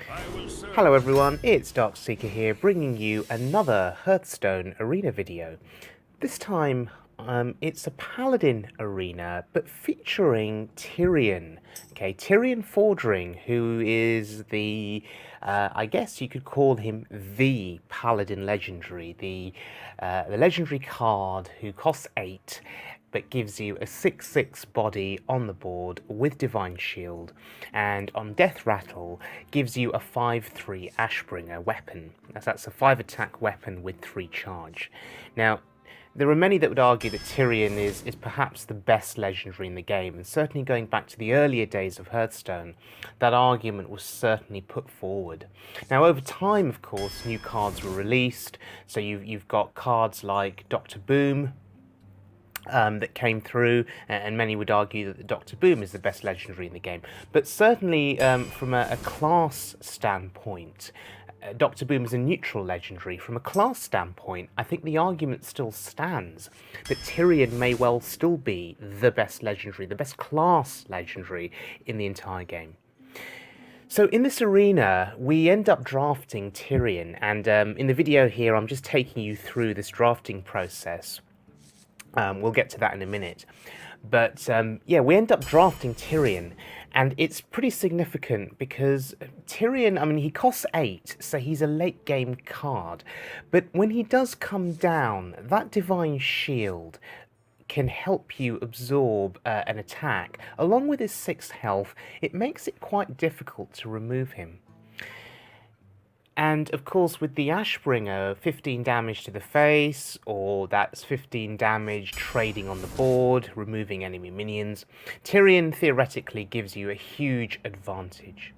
Hello everyone, it's Darkseeker here, bringing you another Hearthstone Arena video. This time, it's a Paladin Arena, but featuring Tirion. Okay, Tirion Fordring, who is I guess you could call him the Paladin Legendary, the legendary card who costs 8, but gives you a 6/6 body on the board with Divine Shield, and on Death Rattle gives you a 5/3 Ashbringer weapon. That's a 5 attack weapon with 3 charge. Now, there are many that would argue that Tirion is perhaps the best legendary in the game, and certainly going back to the earlier days of Hearthstone, that argument was certainly put forward. Now, over time, of course, new cards were released, so you've got cards like Dr. Boom, that came through, and many would argue that the Dr. Boom is the best legendary in the game. But certainly, from a class standpoint, Dr. Boom is a neutral legendary. From a class standpoint, I think the argument still stands that Tirion may well still be the best legendary, the best class legendary in the entire game. So in this arena, we end up drafting Tirion, and in the video here, I'm just taking you through this drafting process. We'll get to that in a minute. But yeah, we end up drafting Tirion, and it's pretty significant because Tirion, I mean, he costs 8, so he's a late game card. But when he does come down, that Divine Shield can help you absorb an attack. Along with his 6 health, it makes it quite difficult to remove him. And of course, with the Ashbringer, 15 damage to the face, or that's 15 damage trading on the board, removing enemy minions, Tirion theoretically gives you a huge advantage.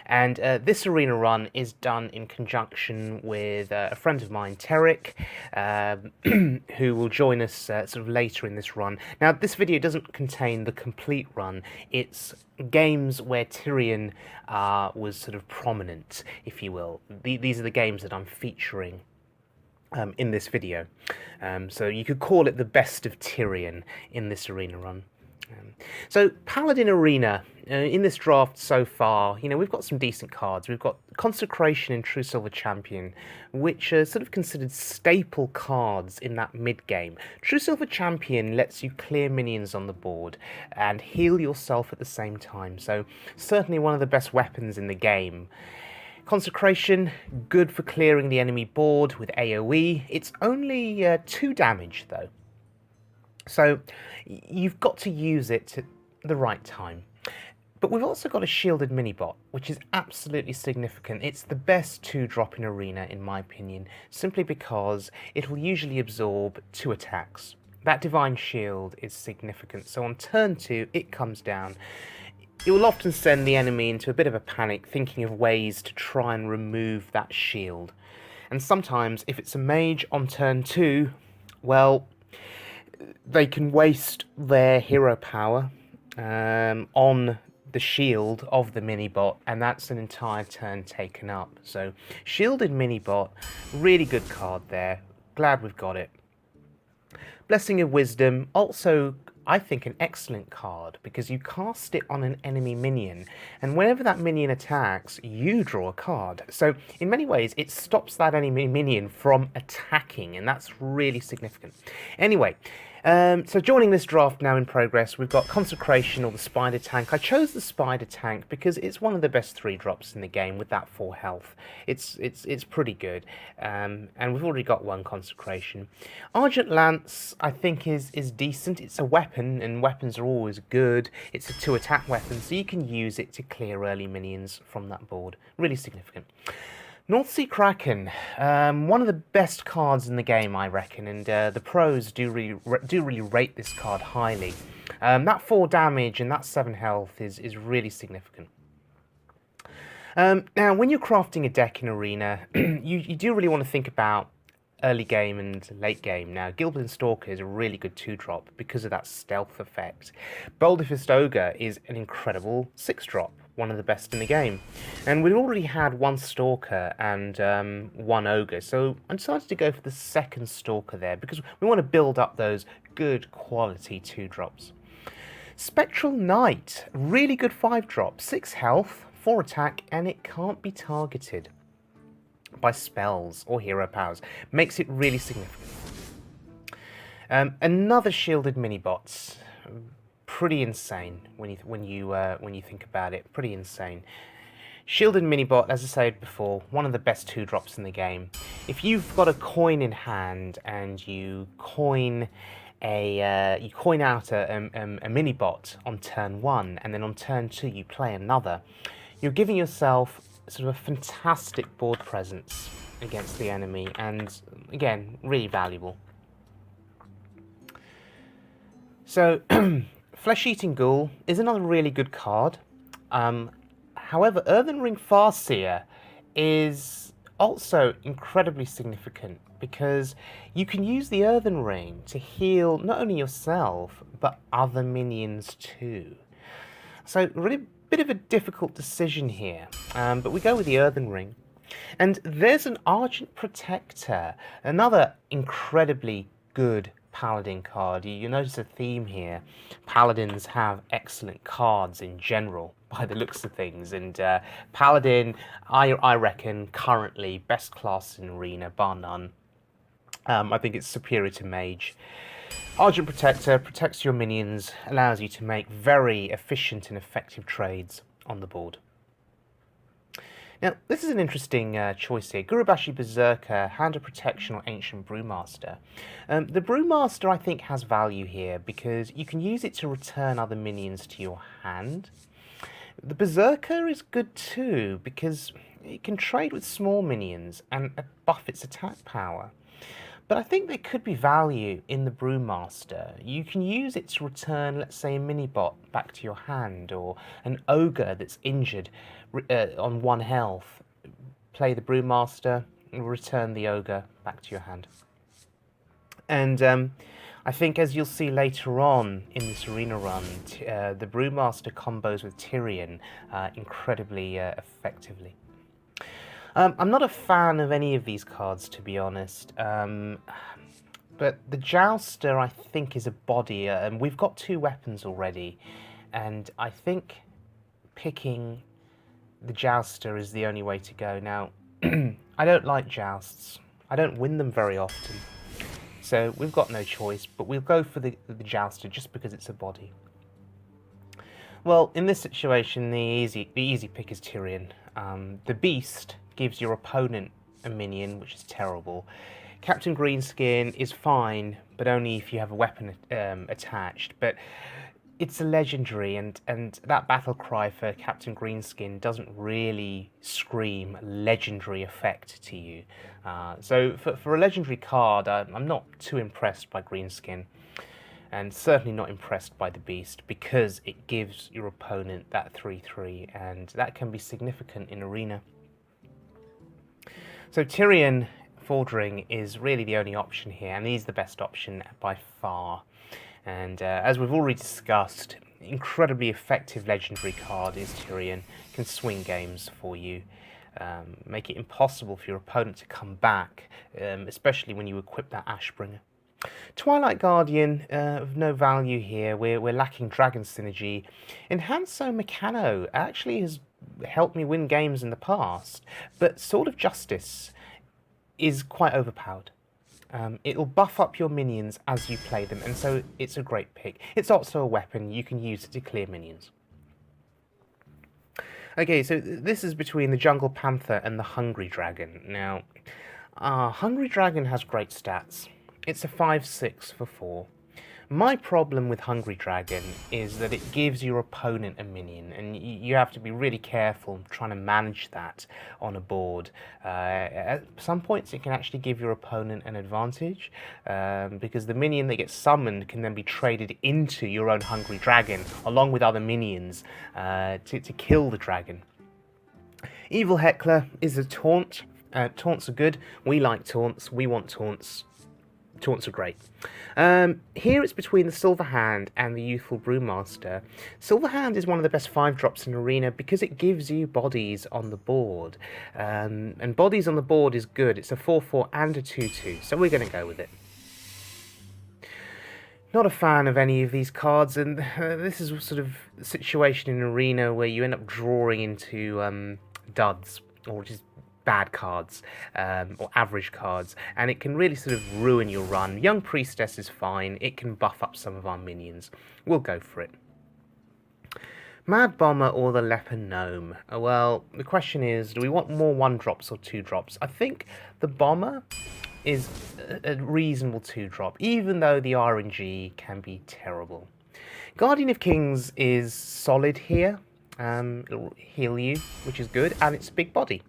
This arena run is done in conjunction with a friend of mine, Terrik, who will join us sort of later in this run. Now, this video doesn't contain the complete run. It's games where Tirion was sort of prominent, if you will. These are the games that I'm featuring in this video. So you could call it the best of Tirion in this arena run. So Paladin Arena, in this draft so far, you know, we've got some decent cards. We've got Consecration and True Silver Champion, which are sort of considered staple cards in that mid-game. True Silver Champion lets you clear minions on the board and heal yourself at the same time, so certainly one of the best weapons in the game. Consecration, good for clearing the enemy board with AoE. It's only 2 damage, though. So you've got to use it at the right time. But we've also got a shielded mini-bot, which is absolutely significant. It's the best 2-drop in Arena, in my opinion, simply because it will usually absorb 2 attacks. That Divine Shield is significant, so on turn 2, it comes down. It will often send the enemy into a bit of a panic, thinking of ways to try and remove that shield. And sometimes, if it's a mage on turn 2, well, they can waste their hero power on the shield of the mini-bot, and that's an entire turn taken up. So, shielded mini-bot, really good card there. Glad we've got it. Blessing of Wisdom, also, I think, an excellent card, because you cast it on an enemy minion, and whenever that minion attacks, you draw a card. So, in many ways, it stops that enemy minion from attacking, and that's really significant. Anyway, so joining this draft now in progress, we've got Consecration, or the Spider Tank. I chose the Spider Tank because it's one of the best 3-drops in the game with that 4 health. It's pretty good, and we've already got 1 Consecration. Argent Lance, I think, is decent. It's a weapon, and weapons are always good. It's a 2-attack weapon, so you can use it to clear early minions from that board. Really significant. North Sea Kraken, one of the best cards in the game, I reckon, and the pros do really rate this card highly. That 4 damage and that 7 health is really significant. Now, when you're crafting a deck in Arena, you do really want to think about early game and late game. Now, Gilblin Stalker is a really good 2-drop because of that stealth effect. Boulderfist Ogre is an incredible 6-drop. One of the best in the game. And we've already had 1 Stalker and 1 Ogre, so I decided to go for the 2nd Stalker there, because we want to build up those good quality 2-drops. Spectral Knight, really good 5-drop, 6 health, 4 attack, and it can't be targeted by spells or hero powers. Makes it really significant. Another shielded mini-bots. Pretty insane when you think about it. Pretty insane. Shielded mini-bot, as I said before, one of the best 2-drops in the game. If you've got a coin in hand and you coin out a mini-bot on turn 1, and then on turn 2 you play another, you're giving yourself sort of a fantastic board presence against the enemy, and again, really valuable. So, Flesh-Eating Ghoul is another really good card. However, Earthen Ring Farseer is also incredibly significant because you can use the Earthen Ring to heal not only yourself, but other minions too. So, really a bit of a difficult decision here, but we go with the Earthen Ring. And there's an Argent Protector, another incredibly good Paladin card. You notice a theme here. Paladins have excellent cards in general, by the looks of things, and Paladin, I reckon, currently best class in Arena, bar none. I think it's superior to Mage. Argent Protector protects your minions, allows you to make very efficient and effective trades on the board. Now, this is an interesting choice here. Gurubashi Berserker, Hand of Protection, or Ancient Brewmaster. The Brewmaster, I think, has value here because you can use it to return other minions to your hand. The Berserker is good too because it can trade with small minions and buff its attack power. But I think there could be value in the Brewmaster. You can use it to return, let's say, a mini-bot back to your hand, or an ogre that's injured on 1 health. Play the Brewmaster and return the ogre back to your hand. And I think, as you'll see later on in this arena run, the Brewmaster combos with Tirion incredibly effectively. I'm not a fan of any of these cards, to be honest, but the Jouster, I think, is a body, and we've got 2 weapons already, and I think picking the Jouster is the only way to go. Now, I don't like jousts. I don't win them very often, so we've got no choice, but we'll go for the Jouster just because it's a body. Well, in this situation, the easy pick is Tirion. The Beast gives your opponent a minion, which is terrible. Captain Greenskin is fine, but only if you have a weapon attached. But it's a legendary, and that battle cry for Captain Greenskin doesn't really scream legendary effect to you. So for a legendary card, I'm not too impressed by Greenskin, and certainly not impressed by the Beast, because it gives your opponent that 3/3, and that can be significant in Arena. So Tirion Fordring is really the only option here, and he's the best option by far. And as we've already discussed, incredibly effective legendary card is Tirion. Can swing games for you, make it impossible for your opponent to come back, especially when you equip that Ashbringer. Twilight Guardian, of no value here. We're lacking Dragon Synergy. Enhanso Meccano actually has helped me win games in the past, but Sword of Justice is quite overpowered. It'll buff up your minions as you play them, and so it's a great pick. It's also a weapon you can use to clear minions. Okay, so this is between the Jungle Panther and the Hungry Dragon. Now, Hungry Dragon has great stats. It's a 5/6 for 4. My problem with Hungry Dragon is that it gives your opponent a minion, and you have to be really careful trying to manage that on a board. At some points it can actually give your opponent an advantage, because the minion that gets summoned can then be traded into your own Hungry Dragon, along with other minions, to kill the dragon. Evil Heckler is a taunt. Taunts are good. We like taunts. We want taunts. Taunts are great. Here it's between the Silverhand and the Youthful Brewmaster. Silverhand is one of the best 5-drops in Arena because it gives you bodies on the board. And bodies on the board is good. It's a 4/4 and a 2/2, so we're going to go with it. Not a fan of any of these cards, and this is sort of the situation in Arena where you end up drawing into duds, or just bad cards, or average cards, and it can really sort of ruin your run. Young Priestess is fine, it can buff up some of our minions. We'll go for it. Mad Bomber or the Leper Gnome? Well, the question is, do we want more 1-drops or 2-drops? I think the Bomber is a reasonable 2-drop, even though the RNG can be terrible. Guardian of Kings is solid here. It'll heal you, which is good, and it's a big body.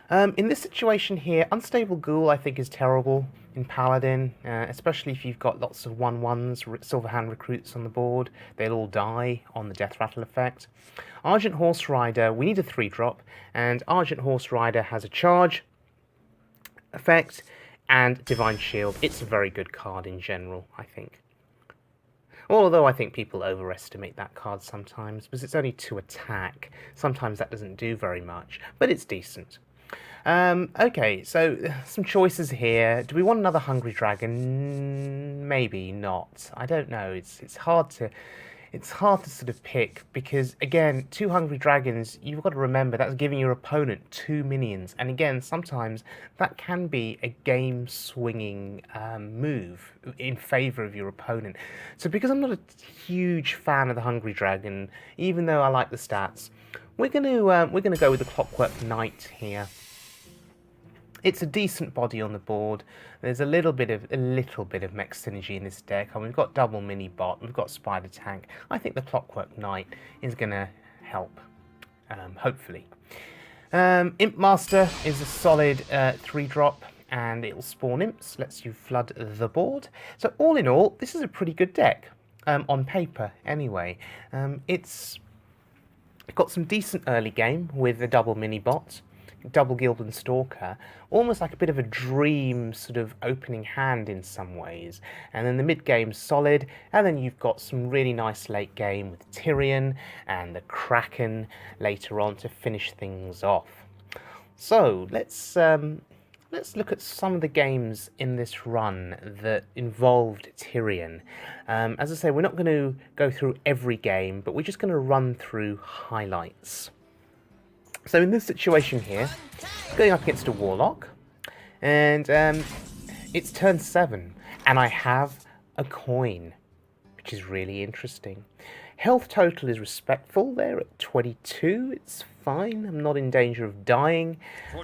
In this situation here, Unstable Ghoul I think is terrible in Paladin, especially if you've got lots of 1/1s, Silverhand recruits on the board. They'll all die on the Death Rattle effect. Argent Horse Rider, we need a 3-drop, and Argent Horse Rider has a charge effect and Divine Shield. It's a very good card in general, I think. Although I think people overestimate that card sometimes, because it's only 2 attack. Sometimes that doesn't do very much, but it's decent. Okay, so some choices here. Do we want another Hungry Dragon? Maybe not. I don't know. It's hard to sort of pick, because again, 2 Hungry Dragons, you've got to remember that's giving your opponent 2 minions, and again, sometimes that can be a game swinging move in favour of your opponent. So because I'm not a huge fan of the Hungry Dragon, even though I like the stats, we're gonna go with the Clockwork Knight here. It's a decent body on the board. There's a little bit of mech synergy in this deck, and we've got double mini bot, we've got spider tank. I think the Clockwork Knight is going to help, hopefully. Imp Master is a solid 3-drop, and it'll spawn imps, lets you flood the board. So all in all, this is a pretty good deck, on paper anyway. It's got some decent early game with the double mini bot, double Gildan Stalker, almost like a bit of a dream sort of opening hand in some ways. And then the mid game's solid, and then you've got some really nice late game with Tirion and the Kraken later on to finish things off. So let's look at some of the games in this run that involved Tirion. As I say, we're not going to go through every game, but we're just going to run through highlights. So in this situation here, going up against a Warlock, and it's turn 7, and I have a coin, which is really interesting. Health total is respectful there at 22, it's fine, I'm not in danger of dying.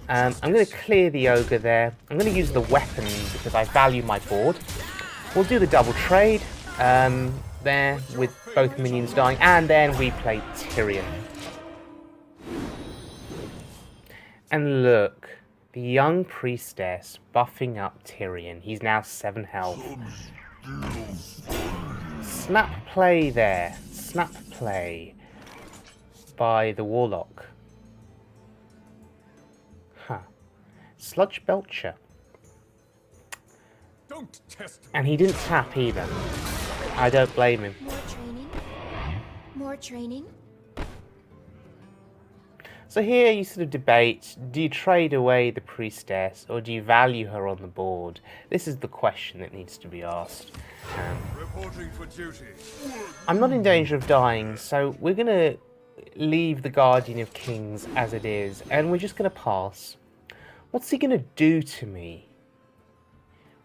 I'm going to clear the Ogre there, I'm going to use the weapon because I value my board. We'll do the double trade there with both minions dying, and then we play Tirion. And look, the young priestess buffing up Tirion. He's now 7 health. Snap play there. Snap play by the Warlock. Huh. Sludge Belcher. Don't test me. And he didn't tap either. I don't blame him. More training? More training? So here you sort of debate, do you trade away the priestess or do you value her on the board? This is the question that needs to be asked. Reporting for duty. I'm not in danger of dying, so we're going to leave the Guardian of Kings as it is, and we're just going to pass. What's he going to do to me?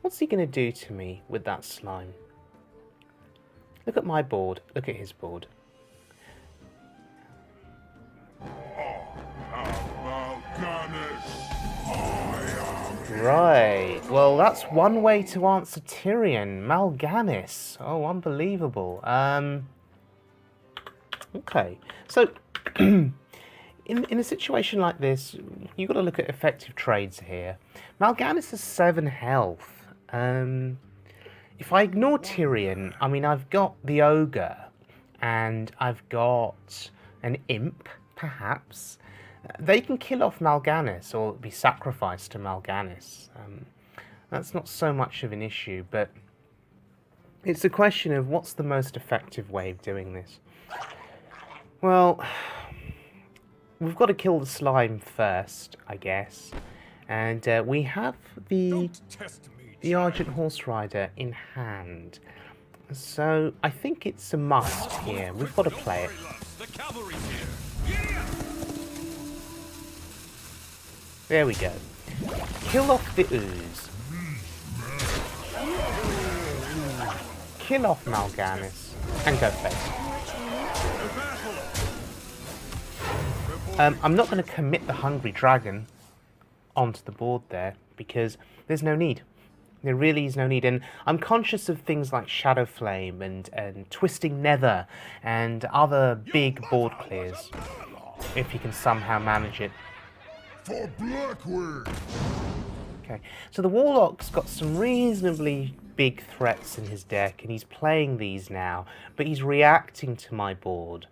What's he going to do to me with that slime? Look at my board, look at his board. Right, well that's one way to answer Tirion. Mal'Ganis. Oh, unbelievable. Okay, so in a situation like this, you've got to look at effective trades here. Mal'Ganis has 7 health. If I ignore Tirion, I mean I've got the Ogre, and I've got an Imp, perhaps. They can kill off Mal'Ganis or be sacrificed to Mal'Ganis. That's not so much of an issue, but it's a question of what's the most effective way of doing this. Well, we've got to kill the slime first, I guess. And we have the Argent Horse Rider in hand. So I think it's a must here. We've got to play it. The cavalry's here. There we go. Kill off the ooze. Kill off Mal'Ganis. And go face. I'm not going to commit the Hungry Dragon onto the board there, because there's no need. There really is no need. And I'm conscious of things like Shadow Flame and Twisting Nether and other big board clears, if you can somehow manage it. For Blackwood. Okay, so the Warlock's got some reasonably big threats in his deck, and he's playing these now, but he's reacting to my board.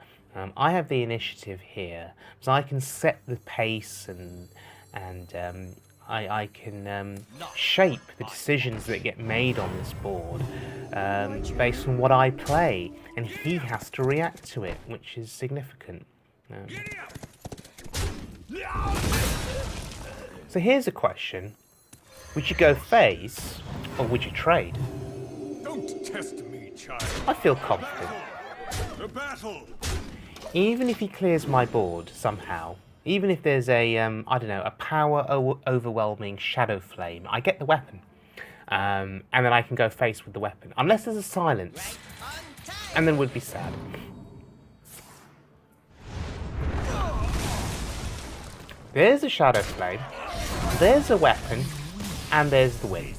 I have the initiative here, so I can set the pace and I can shape the decisions that get made on this board based on what I play, and he has to react to it, which is significant. So here's a question. Would you go face, or would you trade? Don't test me, child. I feel confident. The battle. Even if he clears my board somehow, even if there's a, I don't know, a power overwhelming Shadow Flame, I get the weapon. And then I can go face with the weapon. Unless there's a silence. And then would be sad. There's a Shadow Flame. There's a weapon. And there's the win.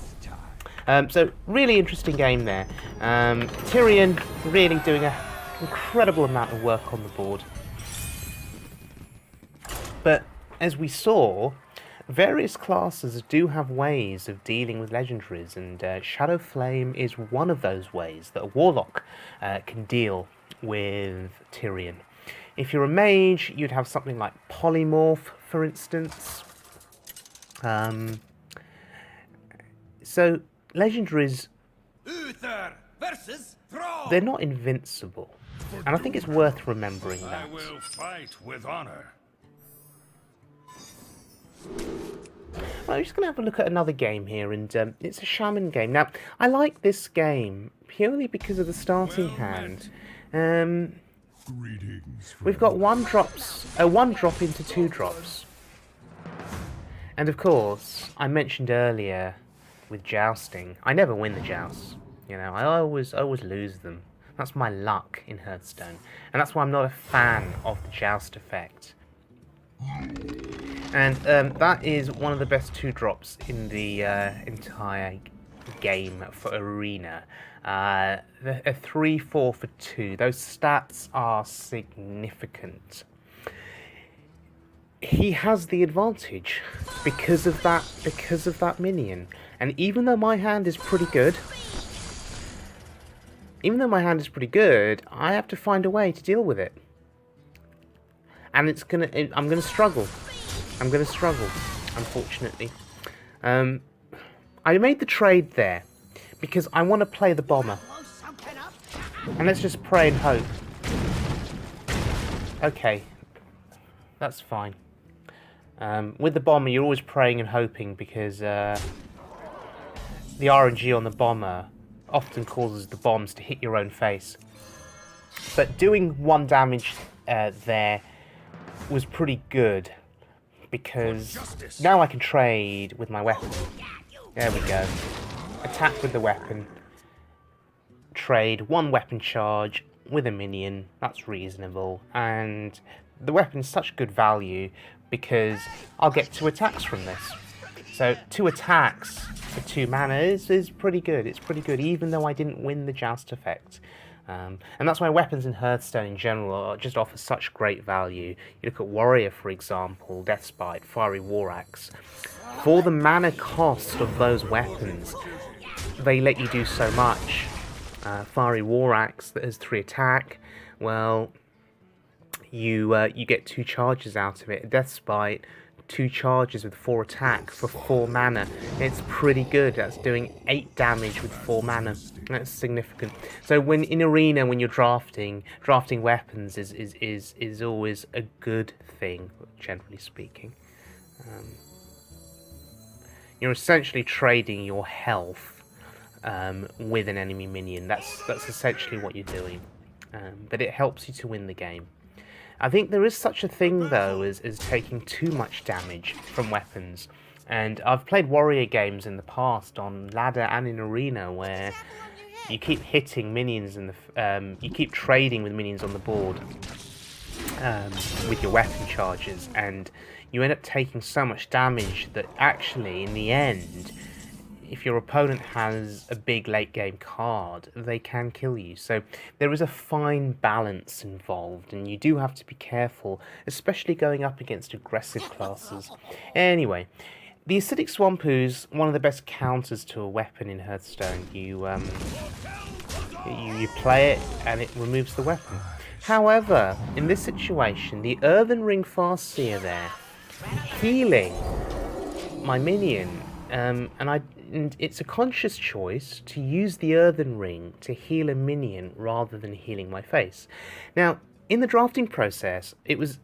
So, really interesting game there. Tirion really doing an incredible amount of work on the board. But as we saw, various classes do have ways of dealing with legendaries, and Shadow Flame is one of those ways that a Warlock can deal with Tirion. If you're a mage, you'd have something like Polymorph, for instance. So, legendaries, Uther versus Thrall. they're not invincible. And I think it's worth remembering I that. will fight with honor. I'm just going to have a look at another game here, and it's a Shaman game. Now, I like this game purely because of the starting hand. Greetings. We've got one drop into 2 drops. And of course, I mentioned earlier with jousting, I never win the jousts. You know, I always lose them. That's my luck in Hearthstone. And that's why I'm not a fan of the joust effect. And that is one of the best 2 drops in the entire game for Arena. A 3-4 for 2. Those stats are significant. He has the advantage because of that minion. And even though my hand is pretty good, I have to find a way to deal with it. And I'm gonna struggle. Unfortunately. I made the trade there because I want to play the bomber. And let's just pray and hope. Okay. That's fine. With the bomber, you're always praying and hoping because the RNG on the bomber often causes the bombs to hit your own face. But doing 1 damage there was pretty good because now I can trade with my weapon. There we go. Attack with the weapon. Trade 1 weapon charge with a minion. That's reasonable. And the weapon is such good value because I'll get 2 attacks from this. So 2 attacks for 2 mana is pretty good. It's pretty good, even though I didn't win the joust effect. And that's why weapons in Hearthstone in general just offer such great value. You look at Warrior, for example, Deathspite, Fiery War Axe. For the mana cost of those weapons, they let you do so much. Fiery War Axe that has 3 attack, well, you get 2 charges out of it. Deathspite, 2 charges with 4 attack for 4 mana. It's pretty good. That's doing 8 damage with 4 mana. That's significant. So when in Arena, when you're drafting weapons is always a good thing, generally speaking. You're essentially trading your health with an enemy minion. That's essentially what you're doing. But it helps you to win the game. I think there is such a thing, though, as taking too much damage from weapons. And I've played warrior games in the past on ladder and in arena where you keep hitting minions in the you keep trading with minions on the board with your weapon charges, and you end up taking so much damage that actually in the end, if your opponent has a big late game card, they can kill you. So there is a fine balance involved, and you do have to be careful, especially going up against aggressive classes. Anyway, the Acidic Swampoo's one of the best counters to a weapon in Hearthstone. You play it and it removes the weapon. However, in this situation, the Earthen Ring Farseer there, healing my minion, and it's a conscious choice to use the Earthen Ring to heal a minion rather than healing my face. Now, in the drafting process,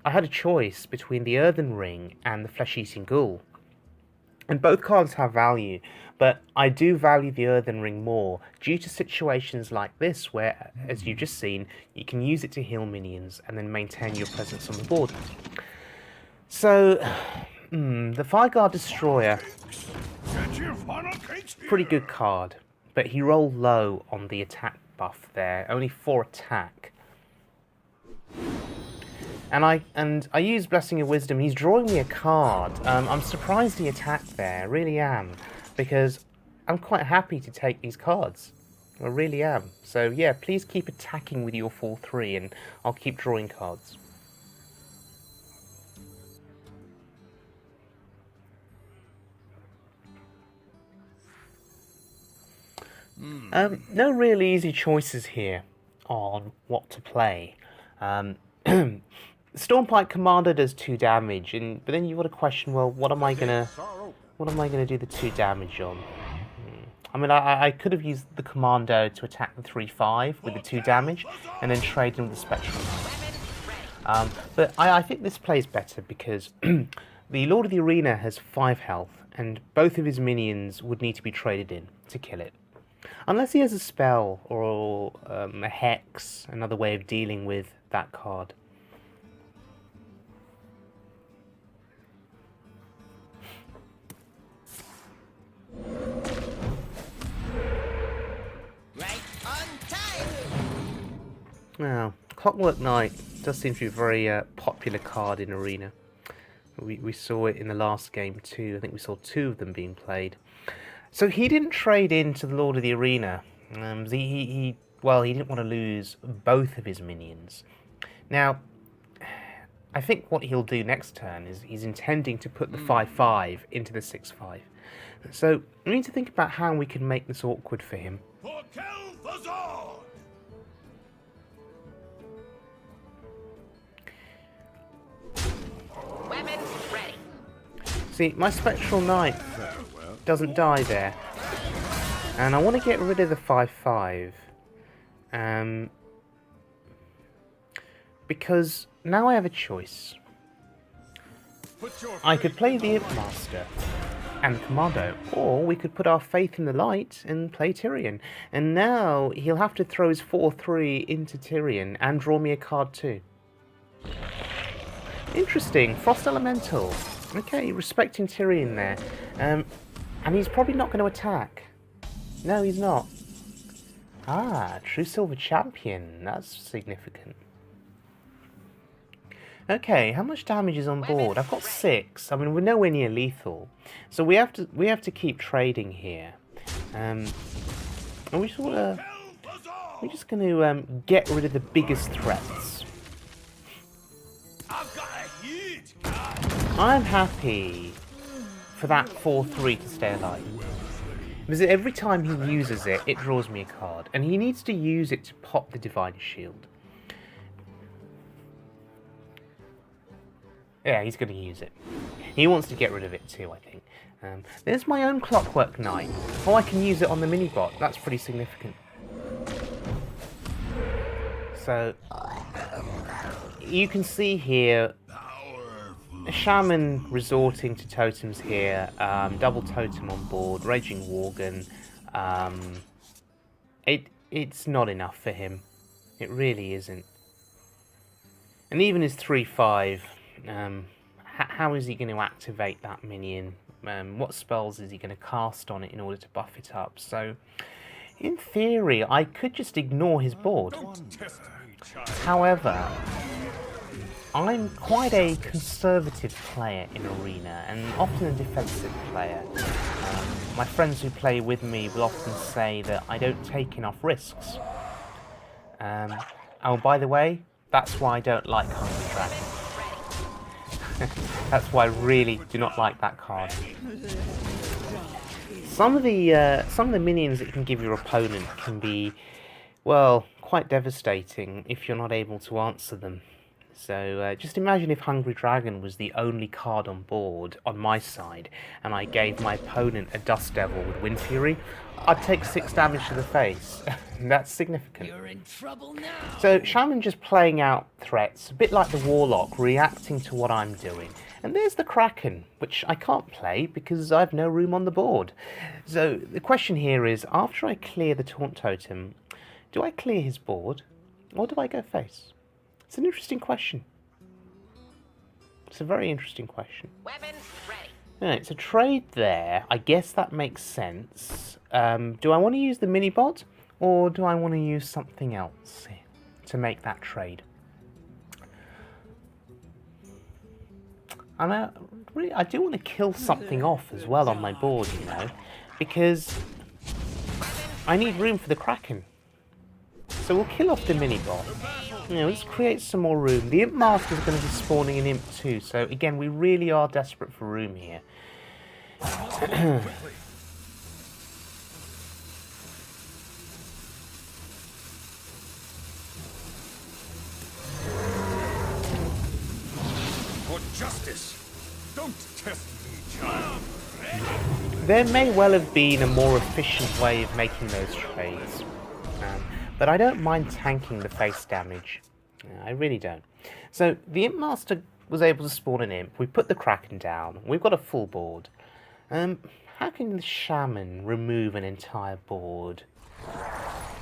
I had a choice between the Earthen Ring and the Flesh-Eating Ghoul. And both cards have value, but I do value the Earthen Ring more due to situations like this where, as you've just seen, you can use it to heal minions and then maintain your presence on the board. So, the Fireguard Destroyer, pretty good card, but he rolled low on the attack buff there, only 4 attack. And I used Blessing of Wisdom. He's drawing me a card. I'm surprised he attacked there, I really am, because I'm quite happy to take these cards. I really am. So yeah, please keep attacking with your 4/3 and I'll keep drawing cards. No real easy choices here on what to play. Stormpike Commander does 2 damage, but then you've got to question, well, what am I gonna do the 2 damage on? I mean, I could have used the Commando to attack the 3/5 with the 2 damage, and then trade in with the Spectral. But I think this plays better because the Lord of the Arena has 5 health, and both of his minions would need to be traded in to kill it. Unless he has a spell or a hex, another way of dealing with that card. Now, Clockwork Knight does seem to be a very popular card in Arena. We saw it in the last game too. I think we saw 2 of them being played. So he didn't trade into the Lord of the Arena. He didn't want to lose both of his minions. Now, I think what he'll do next turn is he's intending to put the 5/5 into the 6/5. So we need to think about how we can make this awkward for him. See, my Spectral Knight doesn't die there. And I want to get rid of the 5/5. Because now I have a choice. I could play the Imp Master and Commando, or we could put our faith in the light and play Tirion. And now he'll have to throw his 4/3 into Tirion and draw me a card too. Interesting, Frost Elemental. Okay, respecting Tirion there. And he's probably not going to attack. No, he's not. Ah, True Silver Champion. That's significant. Okay, how much damage is on board? I've got 6. I mean, we're nowhere near lethal, so we have to keep trading here. And we're just going to get rid of the biggest threats. I'm happy for that 4/3 to stay alive. Because every time he uses it, it draws me a card. And he needs to use it to pop the Divine Shield. Yeah, he's going to use it. He wants to get rid of it too, I think. There's my own Clockwork Knight. Oh, I can use it on the mini-bot. That's pretty significant. So, you can see here a Shaman resorting to totems here, double totem on board, Raging Worgen, It's not enough for him. It really isn't. And even his 3/5, how is he going to activate that minion? What spells is he going to cast on it in order to buff it up? So, in theory, I could just ignore his board. However, I'm quite a conservative player in Arena, and often a defensive player. My friends who play with me will often say that I don't take enough risks. Oh, by the way, that's why I don't like Hungry Dragon. That's why I really do not like that card. Some of the minions that you can give your opponent can be, well, quite devastating if you're not able to answer them. So just imagine if Hungry Dragon was the only card on board on my side, and I gave my opponent a Dust Devil with Wind Fury. I'd take 6 damage to the face. That's significant. You're in trouble now. So Shaman just playing out threats, a bit like the Warlock, reacting to what I'm doing. And there's the Kraken, which I can't play because I have no room on the board. So the question here is, after I clear the Taunt Totem, do I clear his board, or do I go face? It's an interesting question. It's a very interesting question. Weapons ready. Right, so trade there. I guess that makes sense. Do I want to use the mini-bot, or do I want to use something else to make that trade? And I do want to kill something off as well on my board, you know, because I need room for the Kraken. So we'll kill off the mini-bot. You know, let's create some more room. The Imp Master is going to be spawning an Imp too, so again, we really are desperate for room here. For justice! Don't test me, child! There may well have been a more efficient way of making those trades. But I don't mind tanking the face damage. I really don't. So the Imp Master was able to spawn an Imp. We put the Kraken down. We've got a full board. How can the Shaman remove an entire board?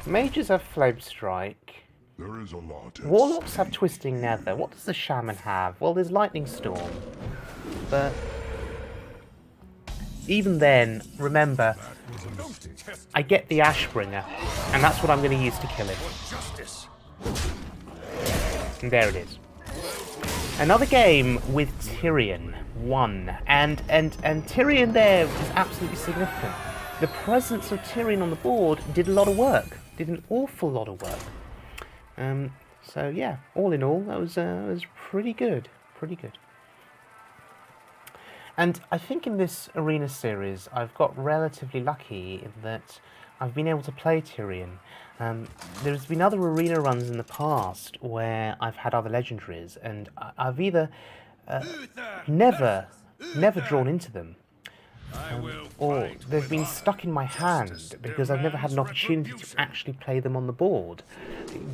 Mages have Flame Strike. There is a lot. Warlocks have Twisting Nether. What does the Shaman have? Well, there's Lightning Storm. But even then, remember, I get the Ashbringer, and that's what I'm going to use to kill him. And there it is. Another game with Tirion won, and Tirion there was absolutely significant. The presence of Tirion on the board did a lot of work, did an awful lot of work. So yeah, all in all, that was pretty good, pretty good. And I think in this Arena series, I've got relatively lucky in that I've been able to play Tirion. There's been other Arena runs in the past where I've had other legendaries, and I've either never drawn into them, or they've been stuck in my hand because I've never had an opportunity to actually play them on the board,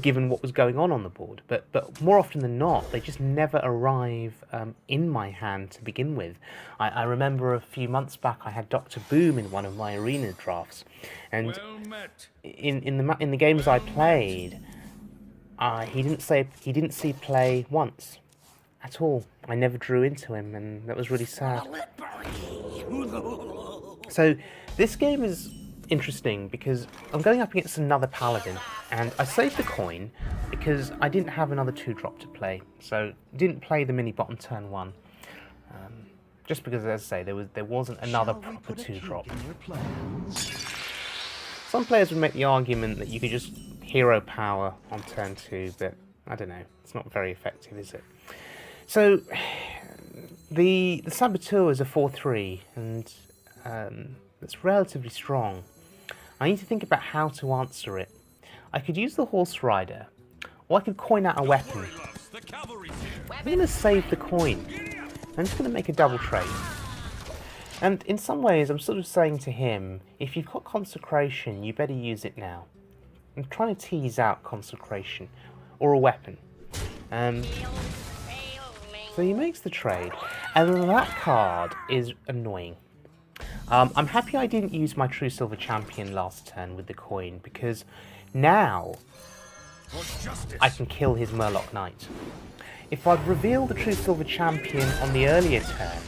given what was going on the board. But more often than not, they just never arrive in my hand to begin with. I remember a few months back I had Dr. Boom in one of my Arena drafts, and in the games I played, he didn't see play once at all. I never drew into him, and that was really sad. So this game is interesting because I'm going up against another Paladin, and I saved the coin because I didn't have another 2-drop to play, so didn't play the mini-bot on turn 1. Just because, as I say, there wasn't another proper 2-drop. Some players would make the argument that you could just hero power on turn 2, but I don't know, it's not very effective, is it? So the Saboteur is a 4/3, and it's relatively strong. I need to think about how to answer it. I could use the Horse Rider, or I could coin out a weapon. I'm going to save the coin. I'm just going to make a double trade. And in some ways, I'm sort of saying to him, if you've got Consecration, you better use it now. I'm trying to tease out Consecration, or a weapon. So he makes the trade, and that card is annoying. I'm happy I didn't use my True Silver Champion last turn with the coin, because now I can kill his Murloc Knight. If I'd revealed the True Silver Champion on the earlier turn,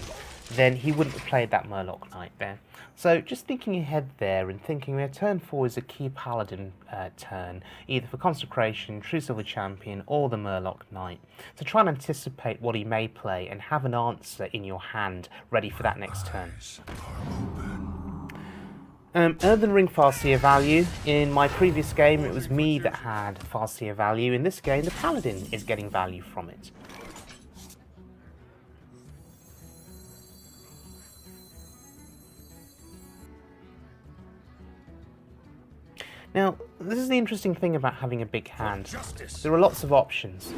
then he wouldn't have played that Murloc Knight there. So just thinking ahead there and thinking their turn 4 is a key Paladin turn, either for Consecration, True Silver Champion, or the Murloc Knight. So try and anticipate what he may play and have an answer in your hand ready for that next turn. Earthen Ring Farseer value. In my previous game it was me that had Farseer value. In this game the Paladin is getting value from it. Now, this is the interesting thing about having a big hand. There are lots of options.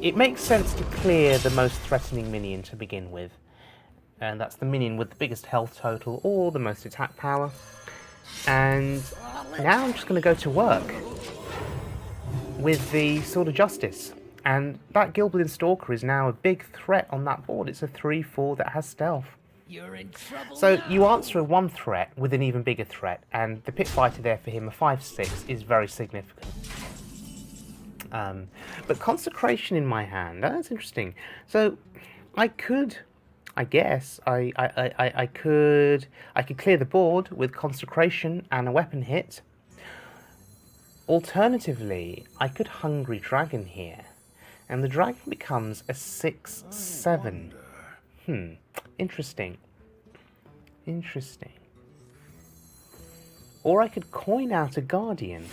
It makes sense to clear the most threatening minion to begin with. And that's the minion with the biggest health total or the most attack power. And now I'm just going to go to work with the Sword of Justice. And that Gilblin Stalker is now a big threat on that board. It's a 3/4 that has stealth. You're in trouble So now. you answer one threat with an even bigger threat, and the Pit Fighter there for him, a 5/6, is very significant. But Consecration in my hand, that's interesting. So I could, I guess, I could clear the board with Consecration and a weapon hit. Alternatively, I could Hungry Dragon here, and the dragon becomes a 6/7. Interesting. Or I could coin out a Guardian.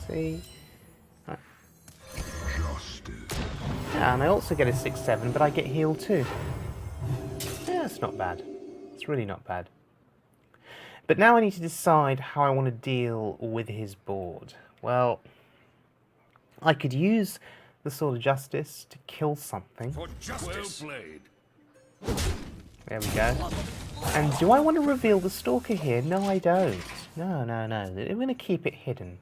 See? Yeah, and I also get a 6/7, but I get healed too. Yeah, it's not bad. It's really not bad. But now I need to decide how I want to deal with his board. Well, I could use the Sword of Justice to kill something. For justice. Well played. There we go. And do I want to reveal the Stalker here? No, I don't. No. I'm going to keep it hidden.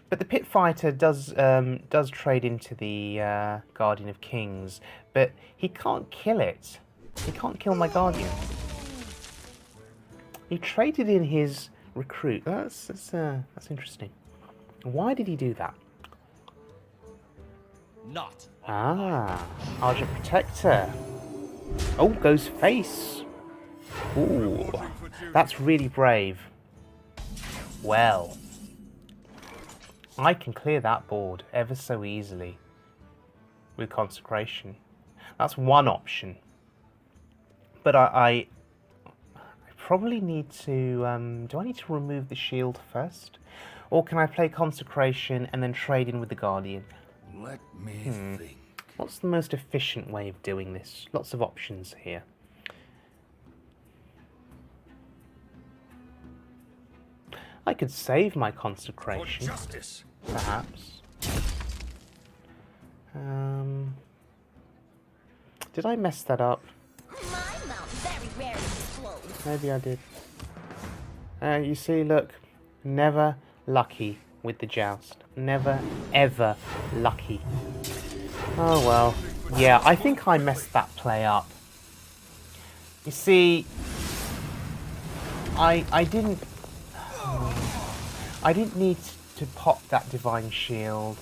But the Pit Fighter does trade into the Guardian of Kings, but he can't kill it. He can't kill my Guardian. He traded in his Recruit. That's interesting. Why did he do that? Not. Argent Protector. Oh, goes face. Ooh, that's really brave. Well, I can clear that board ever so easily with Consecration. That's one option. But I probably need to... do I need to remove the shield first? Or can I play Consecration and then trade in with the Guardian? Let me think. What's the most efficient way of doing this? Lots of options here. I could save my Consecration, For justice. perhaps. Did I mess that up? My mount very rarely explodes. Maybe I did. You see, look, never lucky with the joust. Never, ever lucky. Oh well. Yeah, I think I messed that play up. You see, I didn't need to pop that Divine Shield.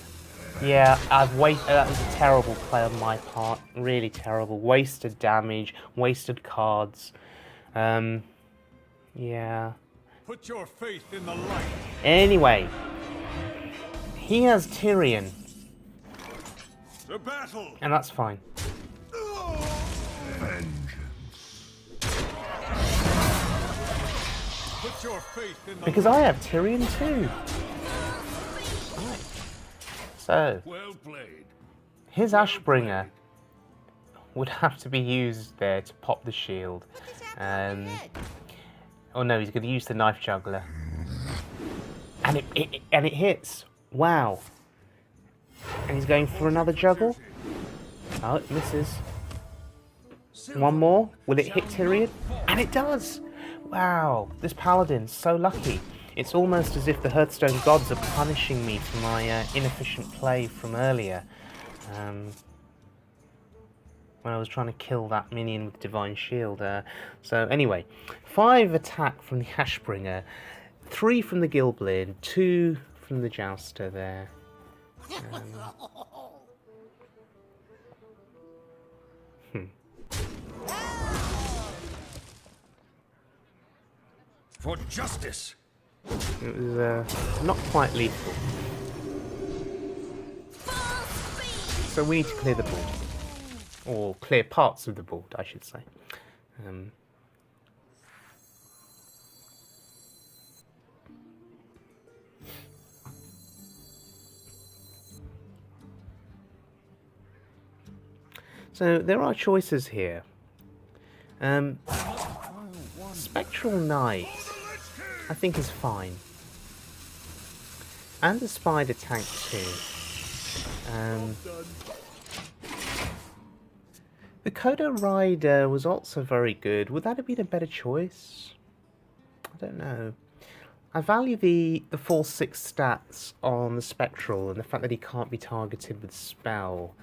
Yeah, that was a terrible play on my part. Really terrible. Wasted damage, wasted cards. Yeah. Put your faith in the light. Anyway, he has Tirion, The battle. and that's fine. Put your faith in the Because I have Tirion too. So, Well played. his Ashbringer would have to be used there to pop the shield. Oh no, he's going to use the Knife Juggler. And it hits. Wow. And he's going for another juggle. Oh, it misses. One more. Will it hit Tirion? And it does. Wow. This Paladin's so lucky. It's almost as if the Hearthstone gods are punishing me for my inefficient play from earlier. when I was trying to kill that minion with Divine Shield. So anyway, 5 attack from the Ashbringer, 3 from the Gilblin, 2 from the Jouster there. For justice. It was not quite lethal. So we need to clear the board. Or clear parts of the board, I should say. So there are choices here. Spectral Knight, I think, is fine. And the Spider Tank too. The Kodo Rider was also very good. Would that have been a better choice? I don't know. I value the full 6 stats on the Spectral and the fact that he can't be targeted with spell.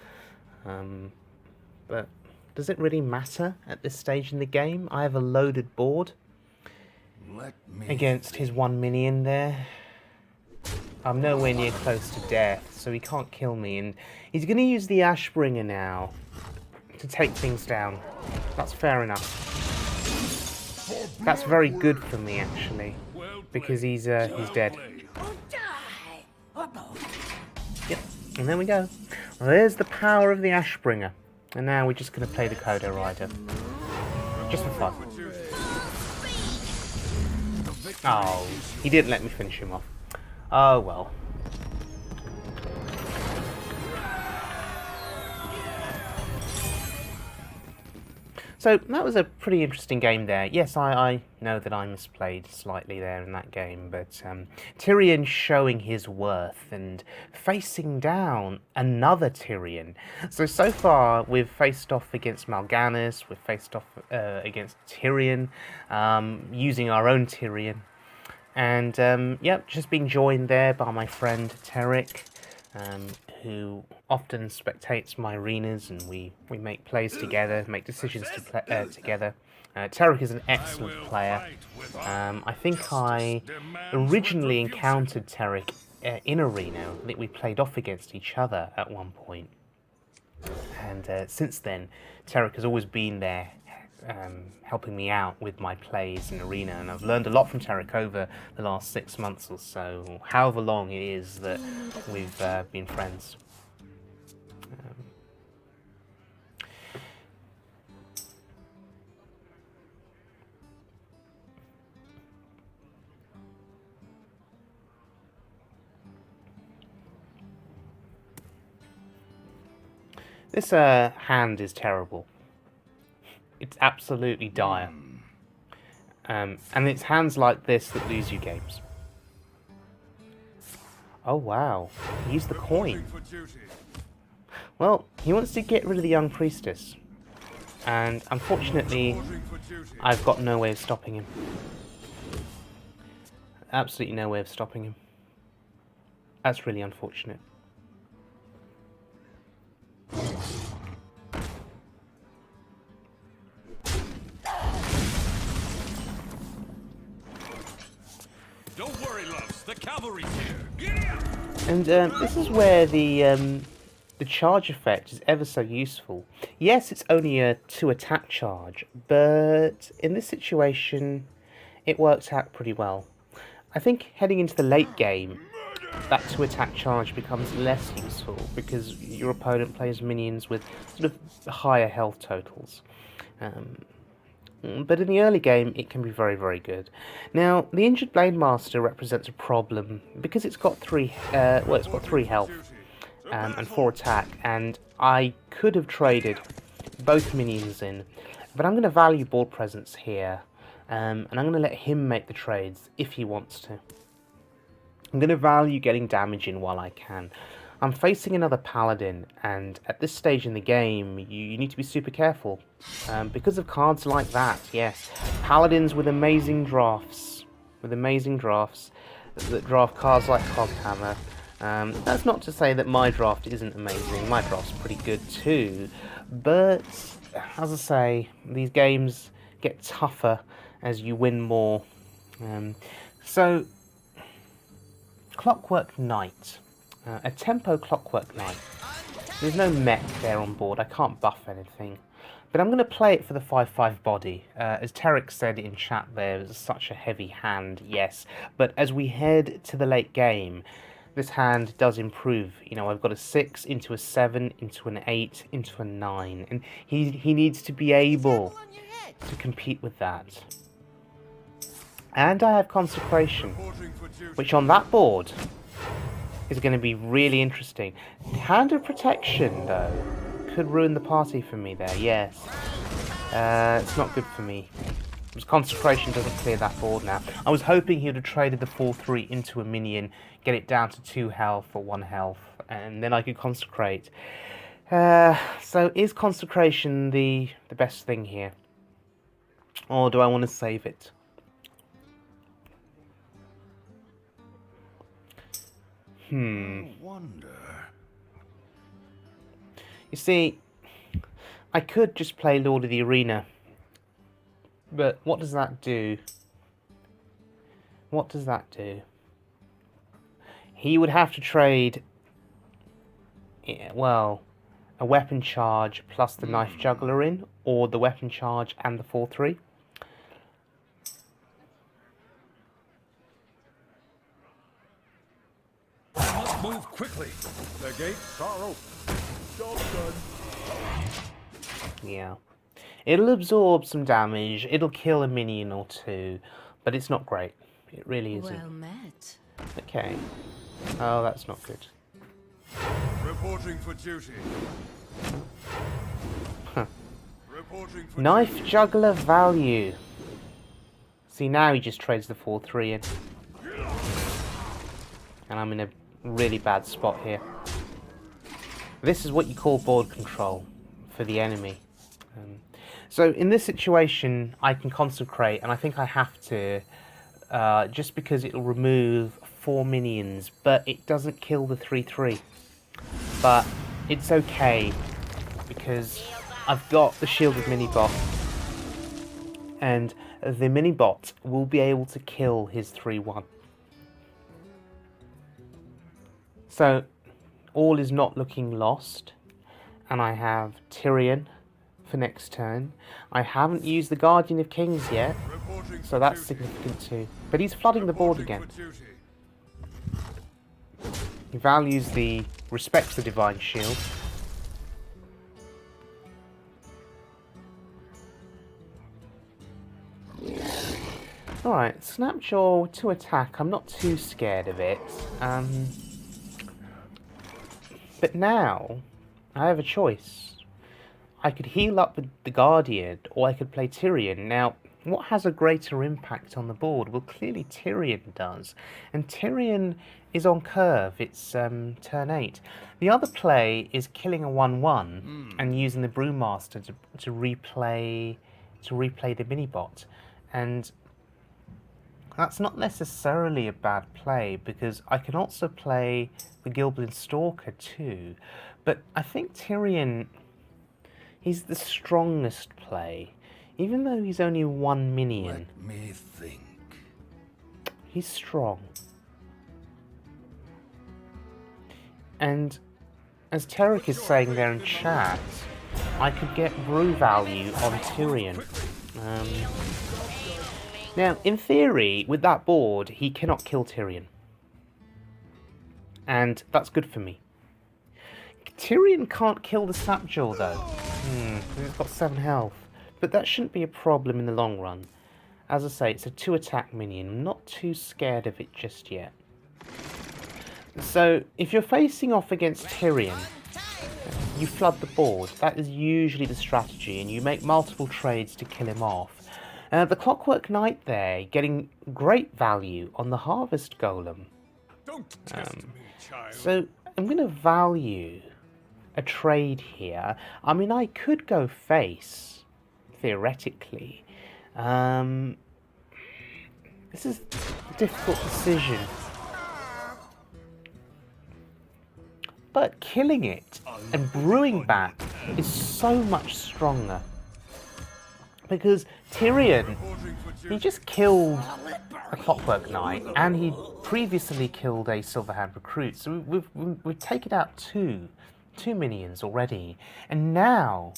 But does it really matter at this stage in the game? I have a loaded board against his 1 minion there. I'm nowhere near close to death, so he can't kill me. And he's going to use the Ashbringer now to take things down. That's fair enough. That's very good for me, actually, because he's dead. Yep, and there we go. Well, there's the power of the Ashbringer. And now we're just going to play the Kodo Rider. Just for fun. Oh, he didn't let me finish him off. Oh well. So that was a pretty interesting game there. Yes, I know that I misplayed slightly there in that game, but Tirion showing his worth and facing down another Tirion. So far we've faced off against Mal'Ganis, we've faced off against Tirion, using our own Tirion. And yep, just being joined there by my friend Terrik, who often spectates my arenas, and we make plays together, make decisions to play together. Terrik is an excellent player. I think I originally encountered Terrik in Arena. I think we played off against each other at one point. And since then, Terrik has always been there, helping me out with my plays in Arena, and I've learned a lot from Terrik over the last 6 months or so, however long it is that we've been friends. This hand is terrible. It's absolutely dire. And it's hands like this that lose you games. Oh wow, he used the coin. Well, he wants to get rid of the young priestess. And unfortunately, I've got no way of stopping him. Absolutely no way of stopping him. That's really unfortunate. Don't worry, loves. The cavalry's here. And this is where the charge effect is ever so useful. Yes, it's only a 2 attack charge, but in this situation, it works out pretty well. I think heading into the late game, that 2 attack charge becomes less useful because your opponent plays minions with sort of higher health totals. But in the early game, it can be very, very good. Now, the Injured Blade Master represents a problem because it's got 3 health and 4 attack, and I could have traded both minions in, but I'm going to value board presence here, and I'm going to let him make the trades if he wants to. I'm going to value getting damage in while I can. I'm facing another Paladin, and at this stage in the game, you need to be super careful. Because of cards like that, yes. Paladins with amazing drafts. That draft cards like Coghammer. That's not to say that my draft isn't amazing. My draft's pretty good too. But, as I say, these games get tougher as you win more. So, Clockwork Knight. A tempo Clockwork Knight. There's no mech there on board, I can't buff anything. But I'm going to play it for the 5/5 body. As Terrik said in chat there, it's such a heavy hand, yes. But as we head to the late game, this hand does improve. You know, I've got a 6 into a 7, into an 8, into a 9. And he needs to be able to compete with that. And I have Consecration, which on that board is going to be really interesting. Hand of Protection, though, could ruin the party for me there, yes. It's not good for me. Because Consecration doesn't clear that board now. I was hoping he would have traded the 4/3 into a minion, get it down to 2 health or 1 health, and then I could Consecrate. So is Consecration the best thing here? Or do I want to save it? Wonder. You see, I could just play Lord of the Arena. But what does that do? What does that do? He would have to trade, well, a weapon charge plus the knife juggler in, or the weapon charge and the 4/3. Move quickly. The gates are open. Job done. Yeah. It'll absorb some damage, it'll kill a minion or two, but it's not great. It really isn't. Well met. Okay. Oh, that's not good. Reporting for duty. Huh. Reporting for Knife duty. juggler value. See, now he just trades the 4/3 in. And I'm in a really bad spot here. This is what you call board control for the enemy. So in this situation, I can Consecrate, and I think I have to, just because it'll remove 4 minions, but it doesn't kill the 3/3. But it's okay, because I've got the Shielded Minibot, and the Minibot will be able to kill his 3/1. So, all is not looking lost, and I have Tirion for next turn. I haven't used the Guardian of Kings yet, Reporting so for that's duty. significant too. But he's flooding the board Reporting again. for duty. He values the, respects the Divine Shield. Alright, Snapjaw to attack. I'm not too scared of it. But now, I have a choice. I could heal up with the Guardian, or I could play Tirion. Now, what has a greater impact on the board? Well, clearly Tirion does. And Tirion is on curve. It's turn 8. The other play is killing a 1/1 and using the Brewmaster to replay the Minibot. And that's not necessarily a bad play, because I can also play the Gilblin Stalker too. But I think Tirion, he's the strongest play. Even though he's only 1 minion, Let me think. he's strong. And as Terrik is saying there in chat, I could get brew value on Tirion. Now, in theory, with that board, he cannot kill Tirion. And that's good for me. Tirion can't kill the Snapjaw, though. He's got 7 health. But that shouldn't be a problem in the long run. As I say, it's a 2-attack minion. I'm not too scared of it just yet. So, if you're facing off against Tirion, you flood the board. That is usually the strategy, and you make multiple trades to kill him off. The Clockwork Knight there, getting great value on the Harvest Golem. Don't test me, child. So, I'm going to value a trade here. I mean, I could go face, theoretically. This is a difficult decision. But killing it and brewing back is so much stronger. Because Tirion, he just killed a Clockwork Knight, and he previously killed a Silverhand Recruit. So we've taken out two minions already. And now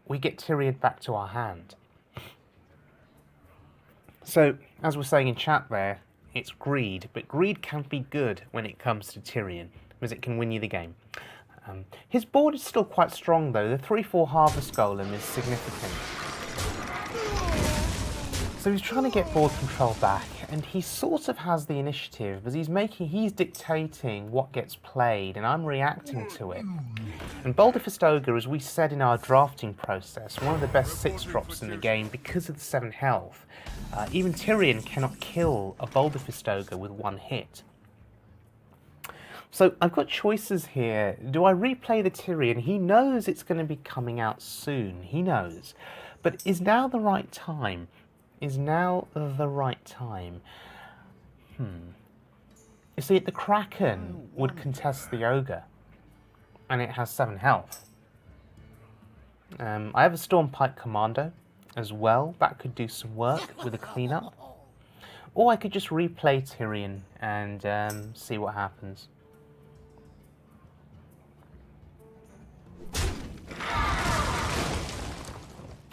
we get Tirion back to our hand. So, as we're saying in chat there, it's greed, but greed can be good when it comes to Tirion, because it can win you the game. His board is still quite strong though. The 3/4 Harvest Golem is significant. So he's trying to get board control back, and he sort of has the initiative, because he's dictating what gets played, and I'm reacting to it. And Boulderfist Ogre, as we said in our drafting process, one of the best 6-drops in the game because of the 7 health. Even Tirion cannot kill a Boulderfist Ogre with 1 hit. So I've got choices here. Do I replay the Tirion? He knows it's going to be coming out soon. He knows. But is now the right time? Is now the right time? You see, the Kraken would contest the Ogre, and it has 7 health. I have a Stormpike Commando as well. That could do some work with a cleanup. Or I could just replay Tirion and see what happens.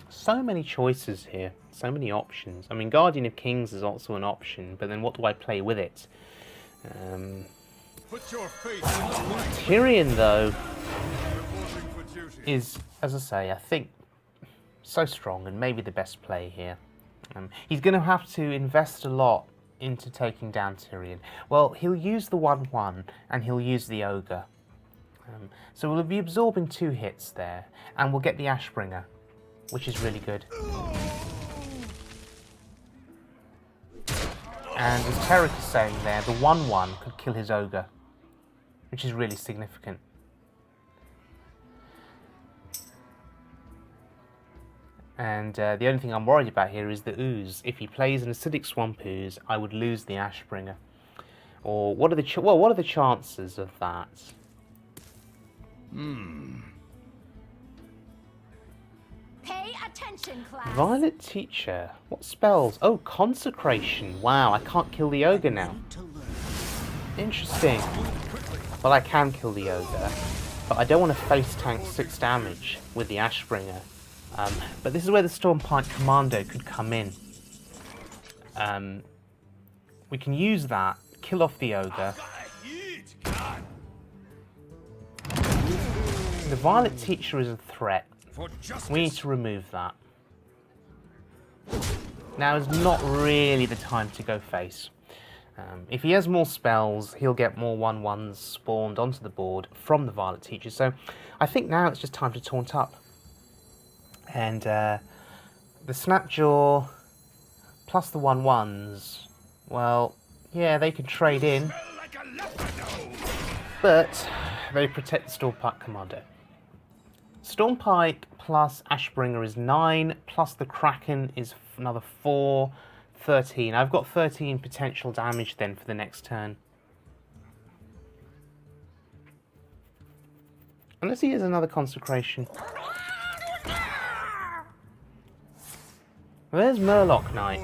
So many choices here, so many options. I mean, Guardian of Kings is also an option, but then what do I play with it? Put your face in the light. Tirion, though, is, as I say, I think, so strong and maybe the best play here. He's going to have to invest a lot into taking down Tirion. Well, he'll use the 1/1 and he'll use the Ogre. So we'll be absorbing 2 hits there, and we'll get the Ashbringer, which is really good. And as Terrik is saying there, the 1/1 could kill his Ogre, which is really significant. And the only thing I'm worried about here is the Ooze. If he plays an Acidic Swamp Ooze, I would lose the Ashbringer. Or what are the chances of that? Pay attention, class. Violet Teacher. What spells? Oh, Consecration. Wow, I can't kill the Ogre now. Interesting. Well, I can kill the Ogre, but I don't want to face tank 6 damage with the Ashbringer. But this is where the Stormpike Commando could come in. We can use that, kill off the Ogre. The Violet Teacher is a threat. We need to remove that. Now is not really the time to go face. If he has more spells, he'll get more 1/1s spawned onto the board from the Violet Teacher. So I think now it's just time to taunt up. And the Snapjaw plus the 1/1s, well, yeah, they can trade in, but they protect the Stormpike Commando. Stormpike plus Ashbringer is 9, plus the Kraken is another 4, 13. I've got 13 potential damage then for the next turn. Unless he has another Consecration. There's Murloc Knight.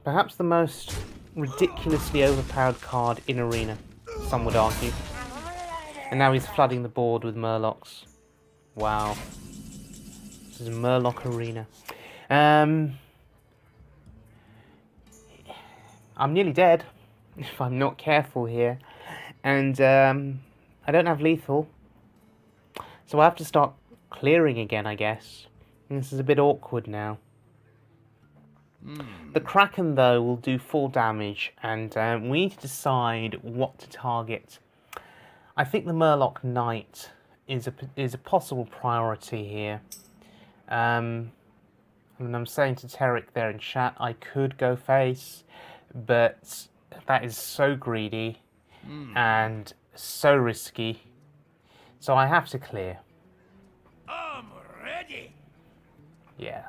Perhaps the most ridiculously overpowered card in Arena, some would argue. And now he's flooding the board with Murlocs. Wow. This is Murloc Arena. I'm nearly dead, if I'm not careful here. And I don't have lethal. So I have to start clearing again, I guess. And this is a bit awkward now. The Kraken, though, will do 4 damage, and we need to decide what to target. I think the Murloc Knight is a possible priority here. And I'm saying to Terrik there in chat, I could go face, but that is so greedy and so risky. So I have to clear. I'm ready. Yeah.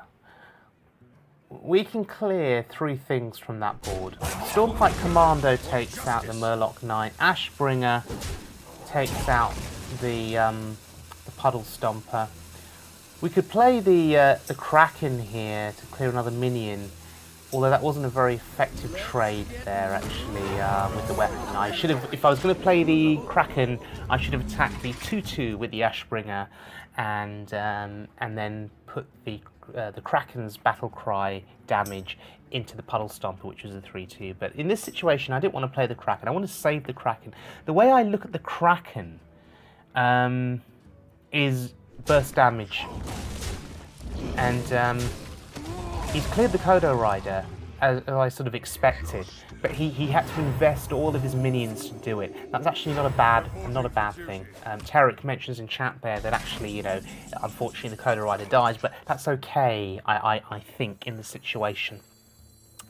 we can clear 3 things from that board. Stormfight Commando takes out the Murloc Knight. Ashbringer takes out the Puddle Stomper. We could play the Kraken here to clear another minion, although that wasn't a very effective trade there actually with the weapon. I should have, if I was going to play the Kraken, I should have attacked the 2/2 with the Ashbringer, and then put the Kraken's battle cry damage into the Puddle Stomper, which was a 3/2. But in this situation, I didn't want to play the Kraken. I want to save the Kraken. The way I look at the Kraken is burst damage, and he's cleared the Kodo Rider as I sort of expected, but he had to invest all of his minions to do it. That's actually not a bad thing. Terrik mentions in chat there that actually, you know, unfortunately the Kodo Rider dies, but that's okay, I think, in the situation,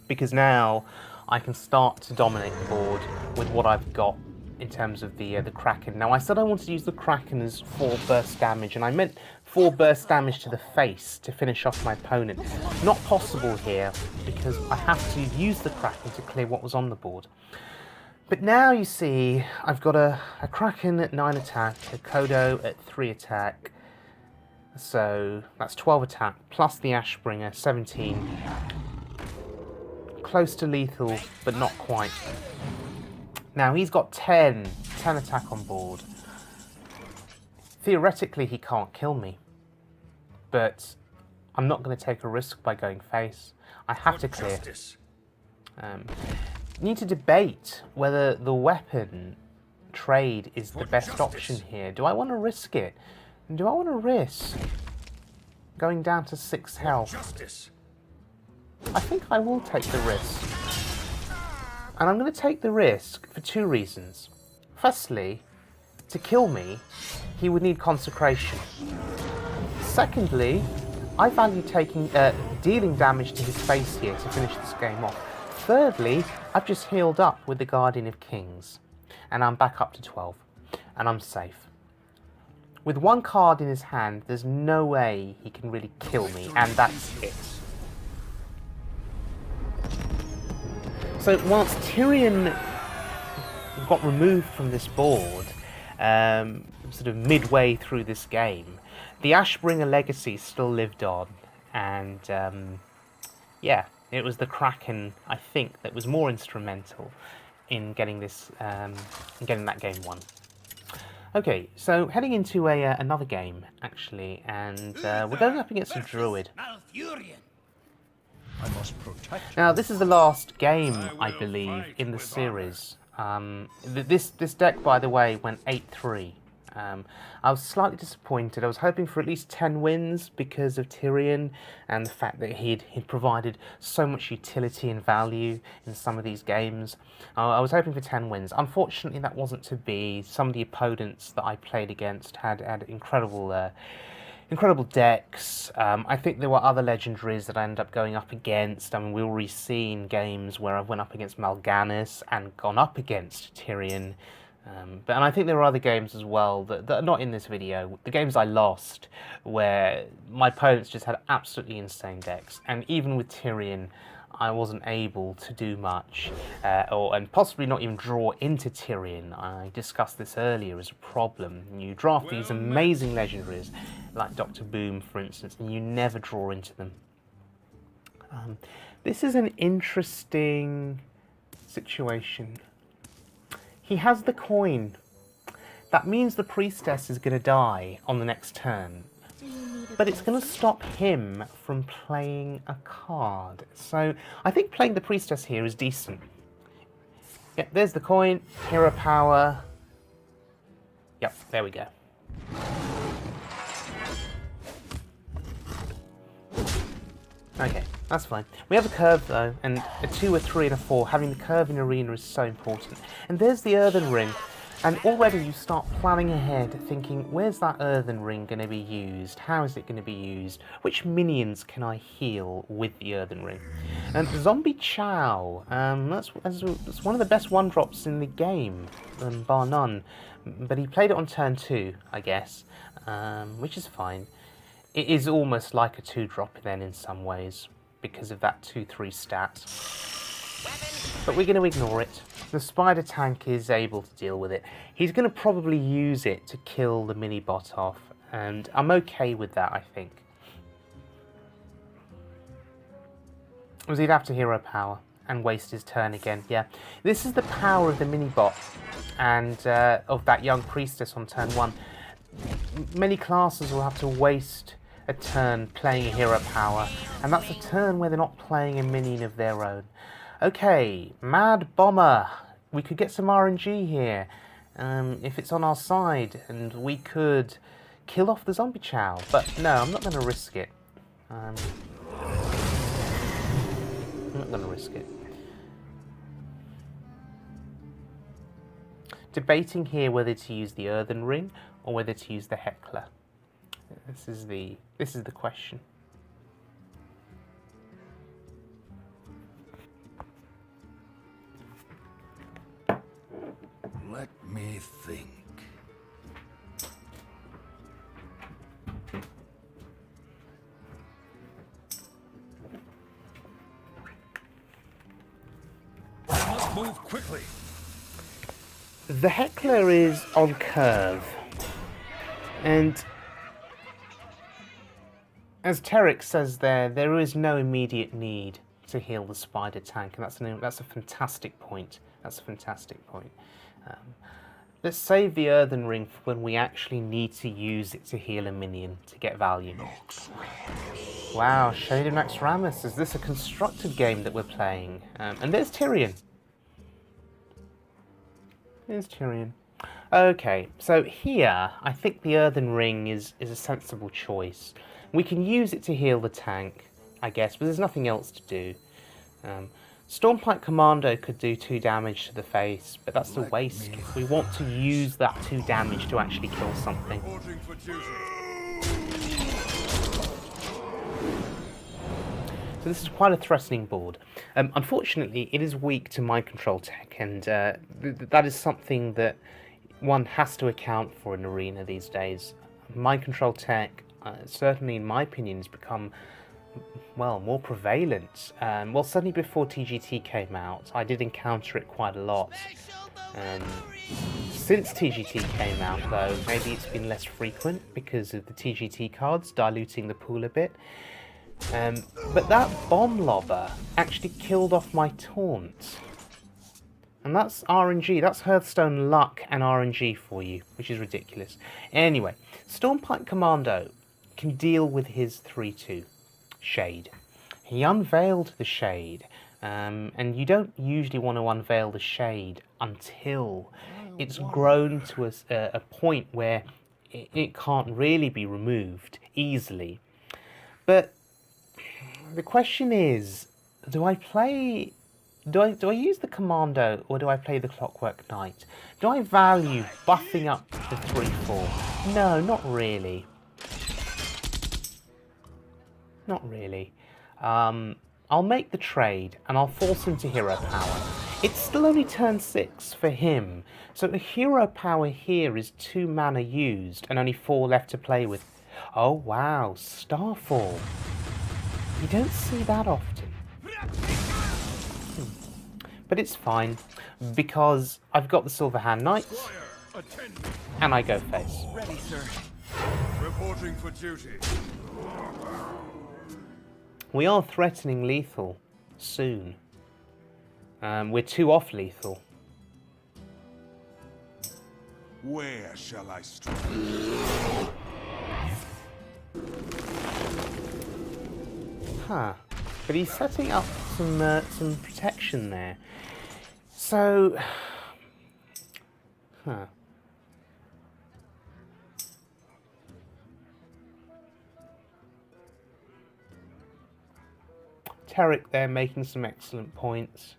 because now I can start to dominate the board with what I've got in terms of the Kraken. Now, I said I wanted to use the Kraken as 4 burst damage, and I meant 4 burst damage to the face to finish off my opponent. Not possible here, because I have to use the Kraken to clear what was on the board. But now you see, I've got a Kraken at 9 attack, a Kodo at 3 attack, so that's 12 attack, plus the Ashbringer, 17. Close to lethal, but not quite. Now, he's got 10 attack on board. Theoretically, he can't kill me, but I'm not going to take a risk by going face. I have to clear. Need to debate whether the weapon trade is the best option here. Do I want to risk it? Do I want to risk going down to 6 health? I think I will take the risk. And I'm going to take the risk for 2 reasons. Firstly, to kill me, he would need consecration. Secondly, I value dealing damage to his face here to finish this game off. Thirdly, I've just healed up with the Guardian of Kings, and I'm back up to 12, and I'm safe. With 1 card in his hand, there's no way he can really kill me, and that's it. So whilst Tirion got removed from this board sort of midway through this game, the Ashbringer legacy still lived on, and yeah, it was the Kraken, I think, that was more instrumental in getting this, getting that game won. Okay, so heading into another game actually, and we're going up against a Druid. I must protect. Now, this is the last game, I believe, in the series. This deck, by the way, went 8-3. I was slightly disappointed. I was hoping for at least 10 wins because of Tirion and the fact that he'd provided so much utility and value in some of these games. I was hoping for 10 wins. Unfortunately, that wasn't to be. Some of the opponents that I played against had incredible decks. I think there were other legendaries that I ended up going up against. I mean, we've already seen games where I've went up against Mal'Ganis and gone up against Tirion. And I think there are other games as well that are not in this video. The games I lost where my opponents just had absolutely insane decks. And even with Tirion, I wasn't able to do much, and possibly not even draw into Tirion. I discussed this earlier as a problem. You draft these amazing legendaries, like Dr. Boom, for instance, and you never draw into them. This is an interesting situation. He has the coin. That means the priestess is going to die on the next turn. But it's going to stop him from playing a card. So I think playing the priestess here is decent. Yep, there's the coin, hero power. Yep, there we go. Okay, that's fine. We have a curve though, and a 2, a 3, and a 4. Having the curve in Arena is so important. And there's the earthen ring. And already you start planning ahead, thinking, where's that earthen ring going to be used? How is it going to be used? Which minions can I heal with the earthen ring? And Zombie Chow, that's one of the best 1-drops in the game, bar none. But he played it on turn 2, I guess, which is fine. It is almost like a 2-drop then in some ways, because of that 2-3 stat. But we're going to ignore it. The spider tank is able to deal with it. He's going to probably use it to kill the mini-bot off, and I'm okay with that, I think. Because he'd have to hero power and waste his turn again, yeah. This is the power of the mini-bot and of that young priestess on turn 1. Many classes will have to waste a turn playing a hero power, and that's a turn where they're not playing a minion of their own. Okay, Mad Bomber. We could get some RNG here if it's on our side, and we could kill off the zombie chow. But no, I'm not going to risk it. I'm not going to risk it. Debating here whether to use the Earthen Ring or whether to use the Heckler. This is the question. Let me think. I must move quickly. The Heckler is on curve, and as Terrik says there is no immediate need to heal the spider tank, and that's a fantastic point. That's a fantastic point. Let's save the Earthen Ring for when we actually need to use it to heal a minion to get value. Wow, Shade of Naxxramas. Is this a constructed game that we're playing? And there's Tirion. There's Tirion. Okay, so here, I think the Earthen Ring is a sensible choice. We can use it to heal the tank, I guess, but there's nothing else to do. Stormpike Commando could do 2 damage to the face, but that's a waste. We want to use that 2 damage to actually kill something. So this is quite a threatening board. Unfortunately, it is weak to mind control tech, and that is something that one has to account for in Arena these days. Mind control tech, certainly in my opinion, has become, well, more prevalent. Well, certainly before TGT came out, I did encounter it quite a lot. Since TGT came out, though, maybe it's been less frequent because of the TGT cards diluting the pool a bit. But that bomb lobber actually killed off my taunt. And that's RNG, that's Hearthstone luck and RNG for you, which is ridiculous. Anyway, Stormpike Commando can deal with his 3-2 Shade. He unveiled the Shade, and you don't usually want to unveil the Shade until it's grown to a point where it can't really be removed easily. But the question is, do I use the Commando or do I play the Clockwork Knight? Do I value buffing up the 3-4? No, not really. Not really. I'll make the trade and I'll force him to hero power. It's still only turn 6 for him, so the hero power here is 2 mana used and only 4 left to play with. Oh wow, Starfall. You don't see that often. But it's fine, because I've got the Silverhand Knights, and I go face. Ready, sir. Reporting for duty. We are threatening lethal soon. We're 2 off lethal. Where shall I strike? Huh. But he's setting up some protection there. So, huh. Terrik there making some excellent points.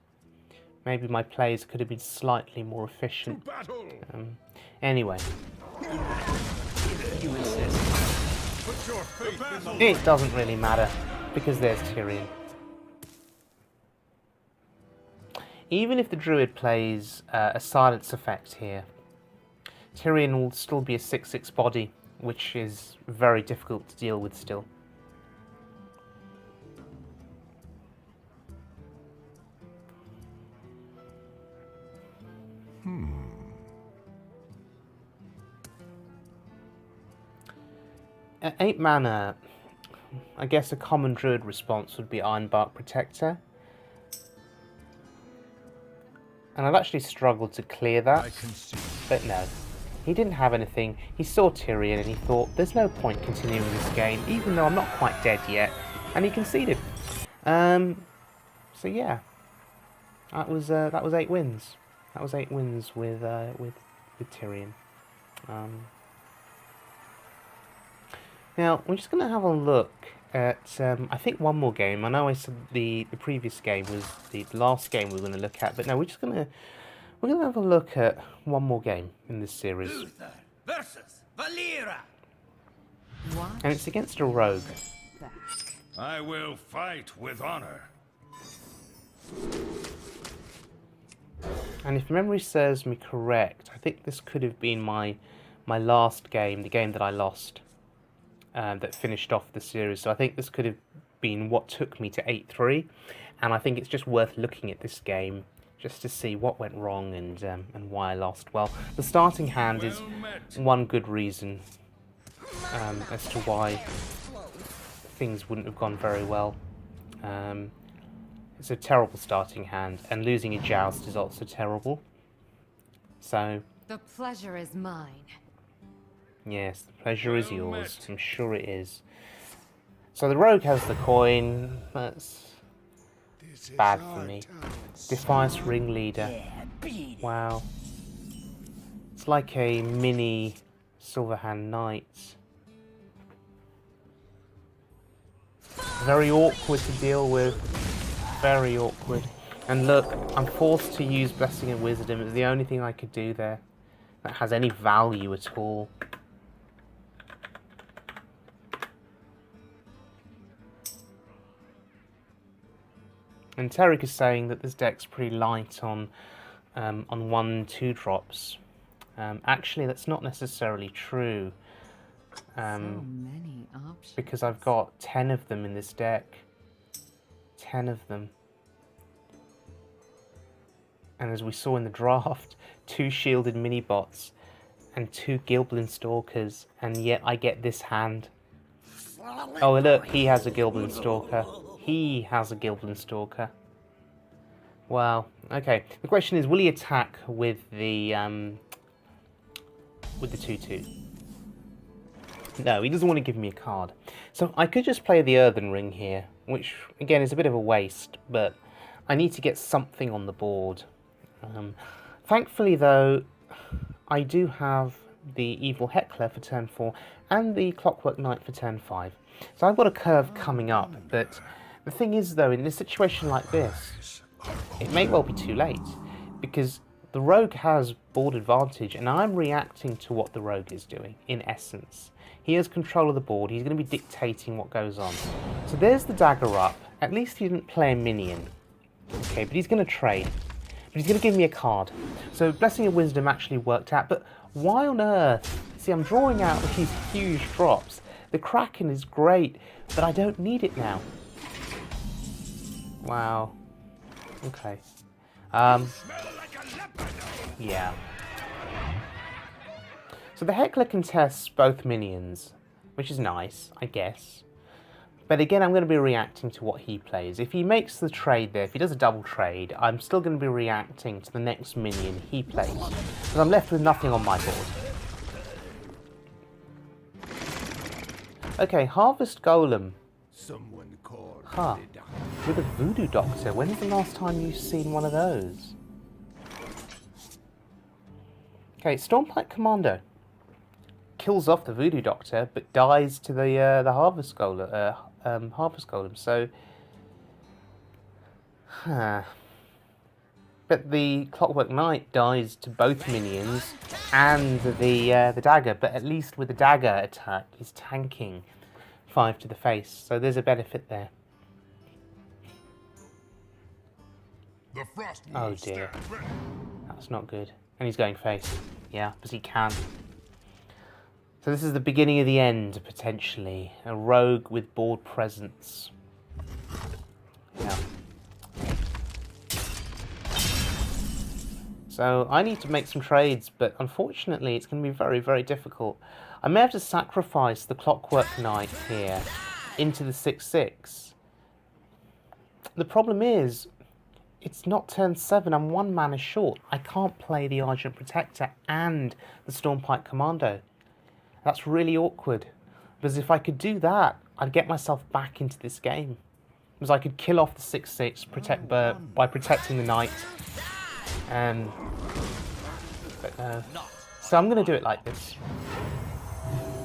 Maybe my plays could have been slightly more efficient. Anyway. It doesn't really matter, because there's Tirion. Even if the Druid plays a silence effect here, Tirion will still be a 6/6 body, which is very difficult to deal with still. At 8 mana, I guess a common druid response would be Ironbark Protector. And I've actually struggled to clear that, but no. He didn't have anything. He saw Tirion and he thought, there's no point continuing this game, even though I'm not quite dead yet. And he conceded. So yeah, that was 8 wins. That was 8 wins with Tirion. Now we're just going to have a look at I think one more game. I know I said the previous game was the last game we were going to look at, but no, we're gonna have a look at one more game in this series. Luther versus Valera. And it's against a rogue. I will fight with honor. And if memory serves me correct, I think this could have been my last game, the game that I lost, that finished off the series. So I think this could have been what took me to 8-3, and I think it's just worth looking at this game just to see what went wrong and why I lost. Well, the starting hand is one good reason as to why things wouldn't have gone very well. It's a terrible starting hand, and losing a joust is also terrible. So, The pleasure is mine. yes, the pleasure is yours. I'm sure it is. So the rogue has the coin. That's bad for me. Defiance Ringleader. Wow. It's like a mini Silverhand Knight. Very awkward to deal with. Very awkward. And look, I'm forced to use Blessing and Wisdom. It's the only thing I could do there that has any value at all. And Terrik is saying that this deck's pretty light on 1/2 drops. Actually, that's not necessarily true. So many options. Because I've got 10 of them in this deck. 10 of them. And as we saw in the draft, 2 shielded mini-bots and 2 Gilblin Stalkers, and yet I get this hand. Oh look, he has a Gilblin Stalker. He has a Gilblin Stalker. Wow. Okay. The question is, will he attack with the 2/2? No, he doesn't want to give me a card. So I could just play the Earthen Ring here, which again is a bit of a waste, but I need to get something on the board. Thankfully though, I do have the Evil Heckler for turn 4 and the Clockwork Knight for turn 5. So I've got a curve coming up, but the thing is though, in a situation like this, it may well be too late, because the rogue has board advantage and I'm reacting to what the rogue is doing, in essence. He has control of the board, he's going to be dictating what goes on. So there's the dagger up. At least he didn't play a minion. Okay, but he's going to trade. But he's going to give me a card. So Blessing of Wisdom actually worked out, but why on earth? See, I'm drawing out these huge drops. The Kraken is great, but I don't need it now. Wow. Okay. Yeah. So the Heckler contests both minions, which is nice, I guess. But again, I'm going to be reacting to what he plays. If he makes the trade there, if he does a double trade, I'm still going to be reacting to the next minion he plays. Because I'm left with nothing on my board. Okay, Harvest Golem. Someone called. Huh. With a Voodoo Doctor. When's the last time you've seen one of those? Okay, Stormpike Commando. Kills off the Voodoo Doctor, but dies to the Harvest Golem. So, but the Clockwork Knight dies to both minions and the dagger. But at least with the dagger attack, he's tanking 5 to the face. So there's a benefit there. The frost Oh dear, that's not good. And he's going face. Yeah, because he can. So this is the beginning of the end, potentially. A rogue with board presence. Yeah. So I need to make some trades, but unfortunately it's going to be very, very difficult. I may have to sacrifice the Clockwork Knight here into the 6/6. The problem is, it's not turn 7, I'm 1 mana short. I can't play the Argent Protector and the Stormpike Commando. That's really awkward. Because if I could do that, I'd get myself back into this game. Because I could kill off the 6/6 by protecting the Knight. But no. So I'm going to do it like this.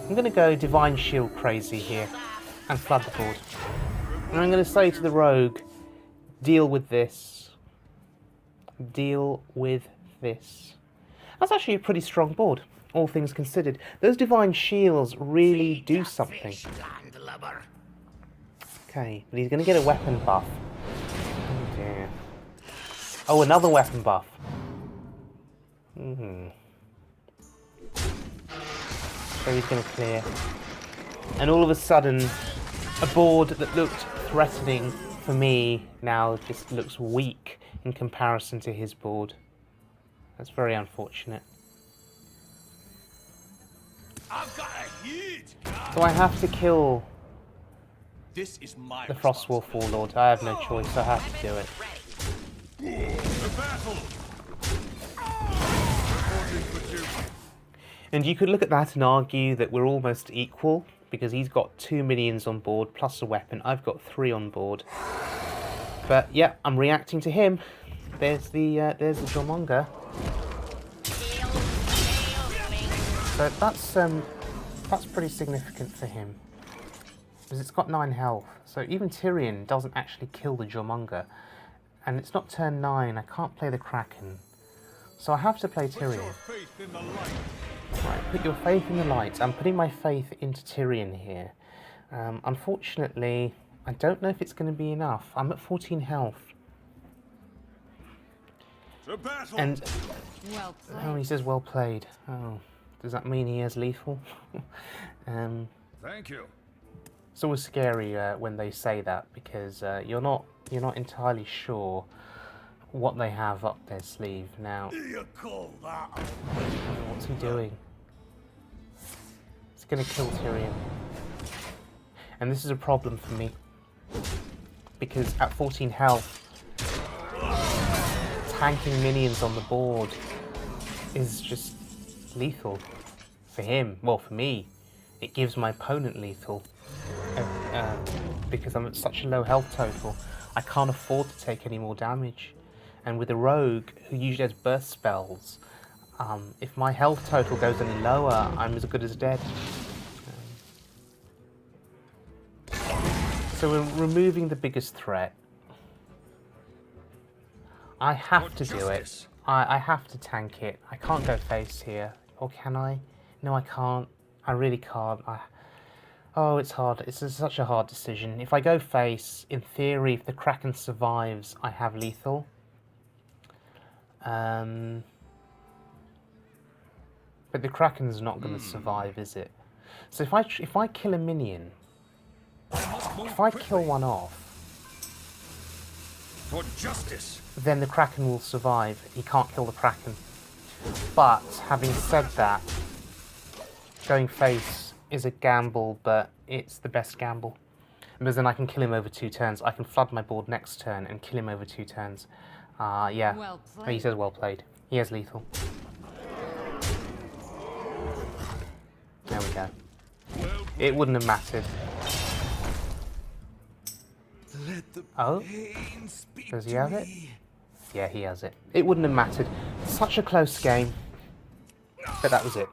I'm going to go Divine Shield crazy here and flood the board. And I'm going to say to the Rogue, deal with this. Deal with this. That's actually a pretty strong board, all things considered. Those Divine Shields really do something. Okay, but he's going to get a weapon buff. Oh dear. Oh, another weapon buff. So he's going to clear. And all of a sudden, a board that looked threatening for me now just looks weak in comparison to his board. That's very unfortunate. I've got a huge So I have to kill This is my the Frostwolf Warlord. I have no choice, I have to do it. The battle! And you could look at that and argue that we're almost equal, because he's got 2 minions on board plus a weapon. I've got 3 on board. But yeah, I'm reacting to him. There's the Jormungandr. So that's pretty significant for him, because it's got 9 health. So even Tirion doesn't actually kill the Jormungandr, and it's not turn 9. I can't play the Kraken, so I have to play Tirion. Right, put your faith in the light. I'm putting my faith into Tirion here. Unfortunately, I don't know if it's going to be enough. I'm at 14 health. And Well played. oh, he says well played. Oh, does that mean he has lethal? Thank you. It's always scary when they say that, because you're not entirely sure what they have up their sleeve. Now, You call that? what's he doing? He's going to kill Tirion. And this is a problem for me, because at 14 health, tanking minions on the board is just lethal for him. Well, for me, it gives my opponent lethal, because I'm at such a low health total. I can't afford to take any more damage. And with a rogue who usually has burst spells, if my health total goes any lower, I'm as good as dead. So we're removing the biggest threat. I have to do it. I have to tank it. I can't go face here. Or can I? No, I can't. I really can't. Oh, it's hard. It's such a hard decision. If I go face, in theory, if the Kraken survives, I have lethal. But the Kraken's not going to survive, is it? So if I kill a minion, if I kill one off, For justice. then the Kraken will survive. He can't kill the Kraken. But having said that, going face is a gamble, but it's the best gamble. Because then I can kill him over 2 turns. I can flood my board next turn and kill him over 2 turns. Yeah. Well He played. says well played. He has lethal. There we go. It wouldn't have mattered. Oh? Does he have it? Yeah, he has it. It wouldn't have mattered. Such a close game. But that was it.